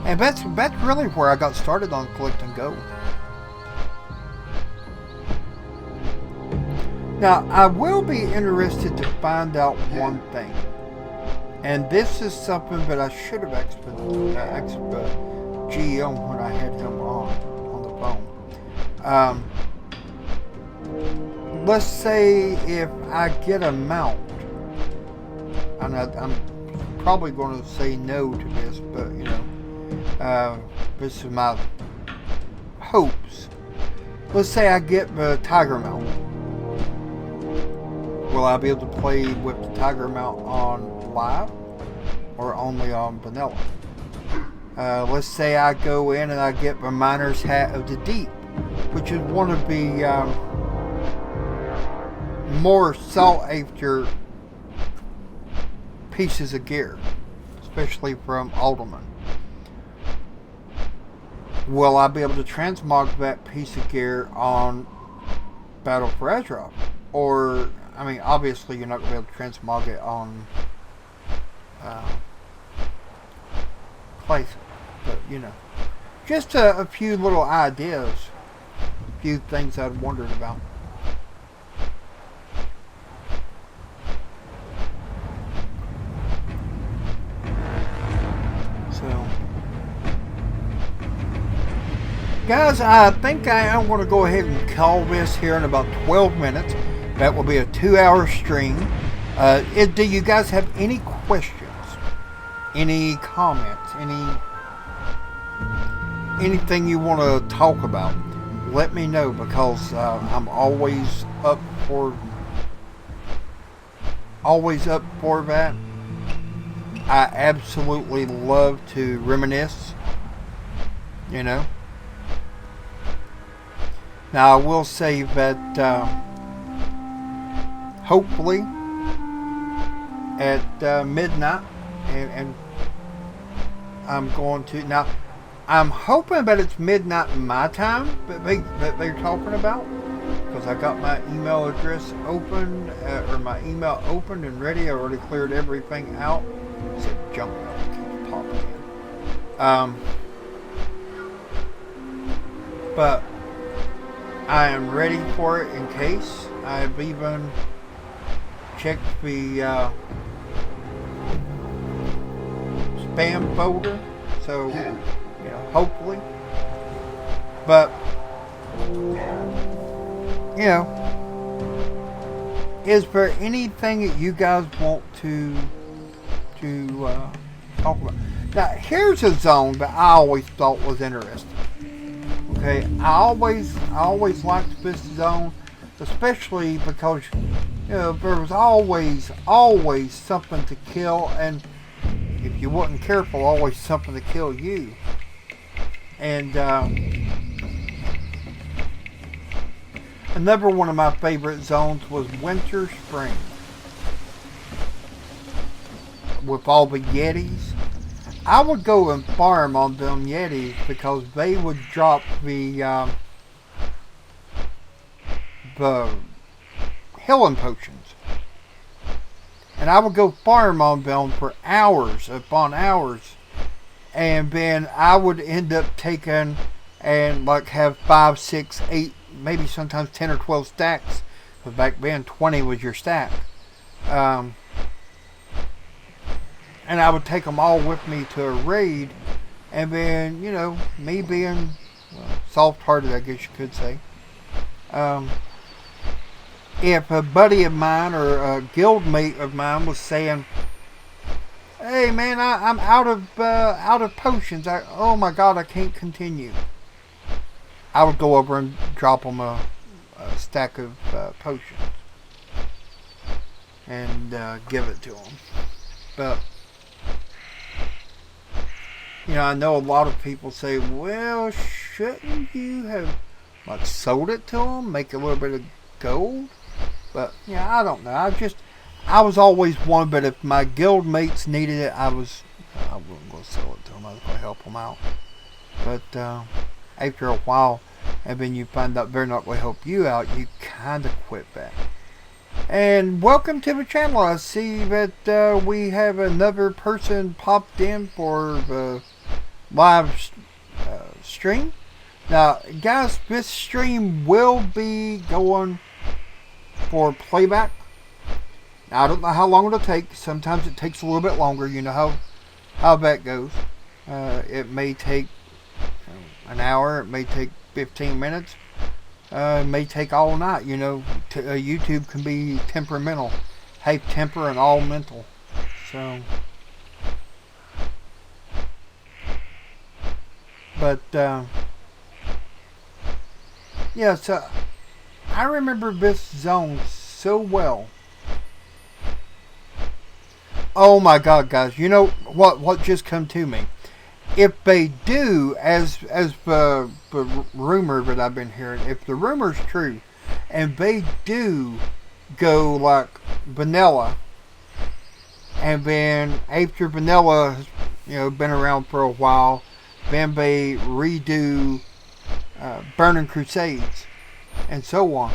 And that's really where I got started on collecting gold. Now, I will be interested to find out one thing. And this is something that I should have asked GM when I had him on the phone. let's say if I get a mount, and I'm probably going to say no to this, but this is my hopes. Let's say I get the Tiger mount. Will I be able to play with the Tiger mount on live or only on vanilla? Let's say I go in and I get the Miner's Hat of the Deep, which is one of the more sought after pieces of gear, especially from Alderman. Will I be able to transmog that piece of gear on Battle for Azeroth? Or, I mean, obviously you're not going to be able to transmog it on Classic, but just a few little ideas, a few things I'd wondered about. Guys, I think I am going to go ahead and call this here in about 12 minutes. That will be a 2-hour stream. Do you guys have any questions? Any comments? Anything you want to talk about? Let me know, because I'm always up for that. I absolutely love to reminisce, Now, I will say that hopefully at midnight, and I'm going to... Now, I'm hoping that it's midnight my time that they're talking about, because I got my email address open, or my email opened and ready. I already cleared everything out. It's a junk mail that keeps popping in. But I am ready for it in case. I've even checked the spam folder, so hopefully. But is there anything that you guys want to talk about? Now, here's a zone that I always thought was interesting. Okay, I always liked this zone, especially because there was always something to kill, and if you wasn't careful, always something to kill you. And another one of my favorite zones was Winter Spring, with all the Yetis. I would go and farm on them Yetis because they would drop the healing potions. And I would go farm on them for hours upon hours. And then I would end up taking and have 5, 6, 8, maybe sometimes 10 or 12 stacks. But back then 20 was your stack. And I would take them all with me to a raid. And then, me being soft-hearted, I guess you could say. If a buddy of mine or a guild mate of mine was saying, "Hey man, I'm out of potions. Oh my god, I can't continue," I would go over and drop them a stack of potions and give it to them. But I know a lot of people say, "Well, shouldn't you have sold it to them, make a little bit of gold?" But I don't know. I was always one, but if my guild mates needed it, I wasn't going to sell it to them. I was going to help them out. But after a while, and then you find out they're not going to help you out, you kind of quit that. And welcome to the channel. I see that we have another person popped in for the live stream. Now, guys, this stream will be going for playback. Now, I don't know how long it'll take. Sometimes it takes a little bit longer. You know how that goes. It may take an hour. It may take 15 minutes. It may take all night. YouTube can be temperamental, half temper and all mental. So, but yeah. So I remember this zone so well. Oh my God, guys! You know what? What just come to me? If they do, as the rumor that I've been hearing, if the rumor's true, and they do go like vanilla, and then after vanilla has been around for a while, then they redo Burning Crusades and so on,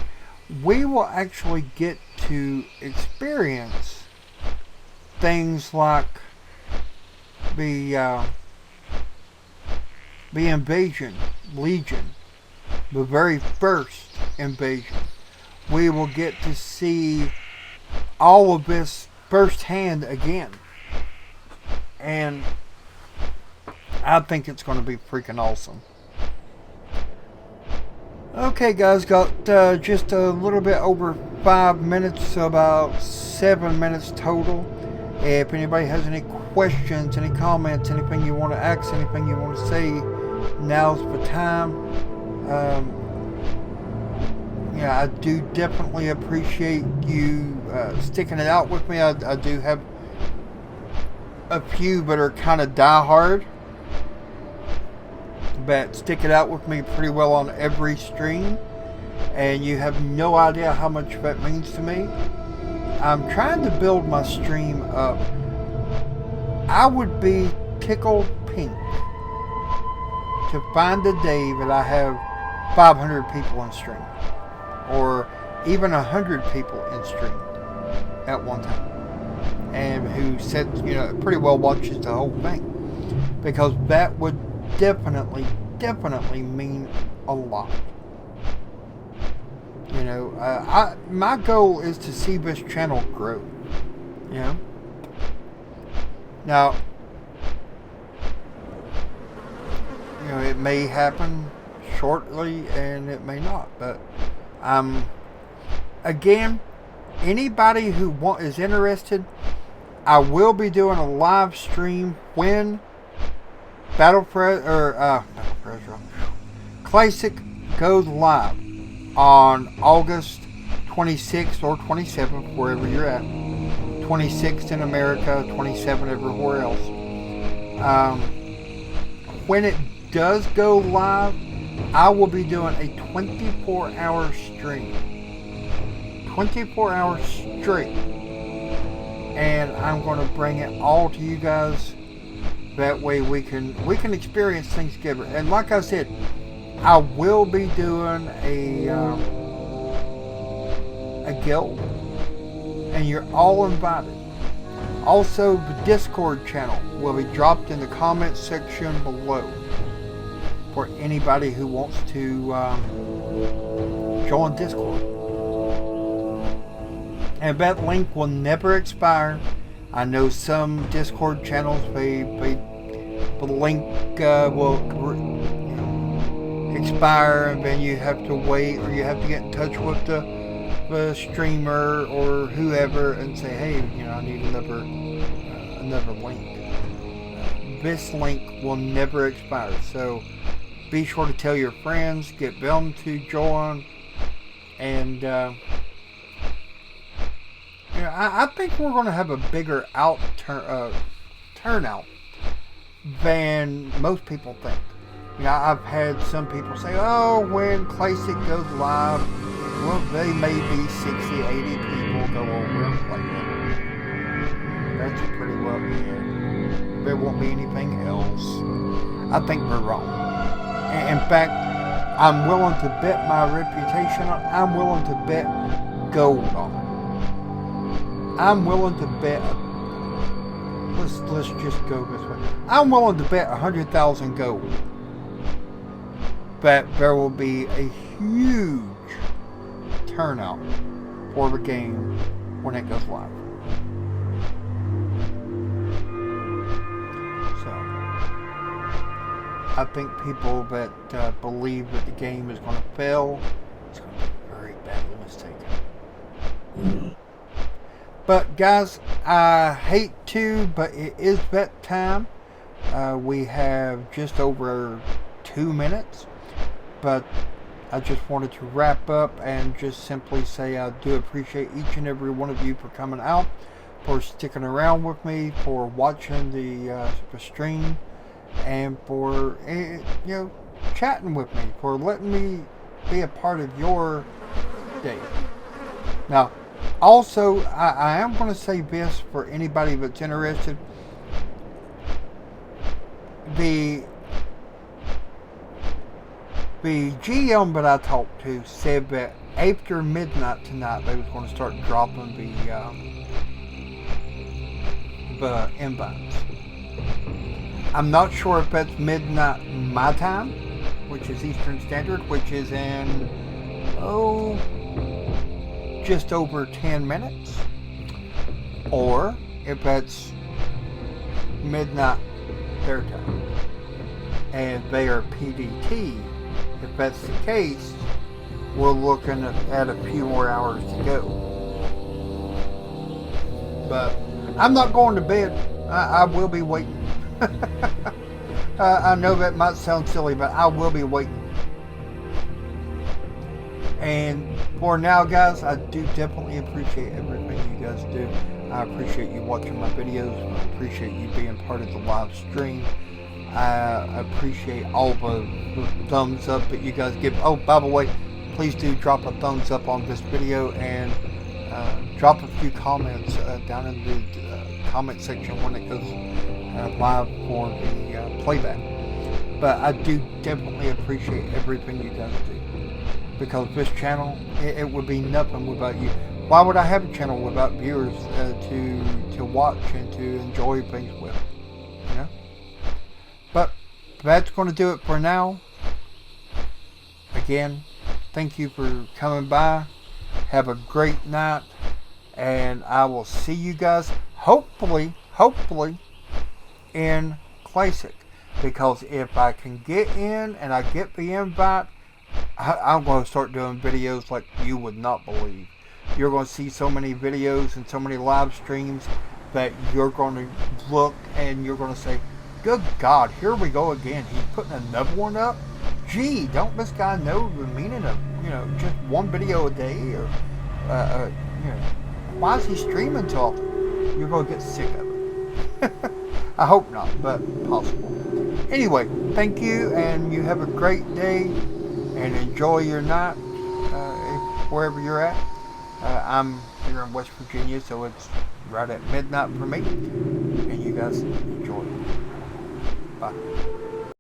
we will actually get to experience things like the invasion, Legion, the very first invasion. We will get to see all of this firsthand again. And I think it's going to be freaking awesome. Okay, guys, got just a little bit over 5 minutes, so about 7 minutes total. If anybody has any questions, any comments, anything you want to ask, anything you want to say, now's the time. I do definitely appreciate you sticking it out with me. I do have a few that are kind of diehard, that stick it out with me pretty well on every stream, and you have no idea how much that means to me. I'm trying to build my stream up. I would be tickled pink to find a day that I have 500 people in stream, or even 100 people in stream at one time, and who said, pretty well watches the whole thing, because that would definitely mean a lot. My goal is to see this channel grow. Now, it may happen shortly and it may not, but again, anybody who is interested, I will be doing a live stream when Classic goes live on August 26th or 27th, wherever you're at. 26th in America, 27th everywhere else. When it does go live, I will be doing a 24-hour stream. 24 hours straight. And I'm going to bring it all to you guys. That way we can experience things together. And like I said, I will be doing a guild, and you're all invited. Also, the Discord channel will be dropped in the comments section below for anybody who wants to join Discord. And that link will never expire. I know some Discord channels, the link will expire, and then you have to wait, or you have to get in touch with the streamer or whoever and say, hey, I need another link. This link will never expire, so be sure to tell your friends, get them to join, and I think we're going to have a bigger turnout than most people think. I've had some people say, oh, when Classic goes live, well, they may be 60, 80 people go over and play it. That's pretty well it. There won't be anything else. I think we're wrong. In fact, I'm willing to bet my reputation on it. I'm willing to bet gold on it. I'm willing to bet, let's just go this way. I'm willing to bet 100,000 gold that there will be a huge turnout for the game when it goes live. So, I think people that believe that the game is going to fail was taken. But guys, I hate to, but it is vet time. We have just over 2 minutes, but I just wanted to wrap up and just simply say I do appreciate each and every one of you for coming out, for sticking around with me, for watching the stream, and for chatting with me, for letting me be a part of your day. Now, also, I am going to say this for anybody that's interested. The GM that I talked to said that after midnight tonight they was going to start dropping the invites. I'm not sure if that's midnight my time, which is Eastern Standard, which is in just over 10 minutes, or if that's midnight their time and they are PDT. If that's the case, we're looking at a few more hours to go. But I'm not going to bed. I will be waiting. I know that might sound silly, but I will be waiting. And for now, guys, I do definitely appreciate everything you guys do. I appreciate you watching my videos. I appreciate you being part of the live stream. I appreciate all the thumbs up that you guys give. Oh, by the way, please do drop a thumbs up on this video and drop a few comments down in the comment section when it goes live for the playback. But I do definitely appreciate everything you guys do, because this channel, it would be nothing without you. Why would I have a channel without viewers to watch and to enjoy things with? You know? But that's going to do it for now. Again, thank you for coming by. Have a great night, and I will see you guys hopefully in Classic, because if I can get in and I get the invite, I'm going to start doing videos like you would not believe. You're going to see so many videos and so many live streams that you're going to look and you're going to say, good God, here we go again. He's putting another one up. Gee, don't this guy know the meaning of, just one video a day? Or, why is he streaming so often? You're going to get sick of it. I hope not, but possible. Anyway, thank you, and you have a great day, and enjoy your night, wherever you're at. I'm here in West Virginia, so it's right at midnight for me, and you guys enjoy. Bye.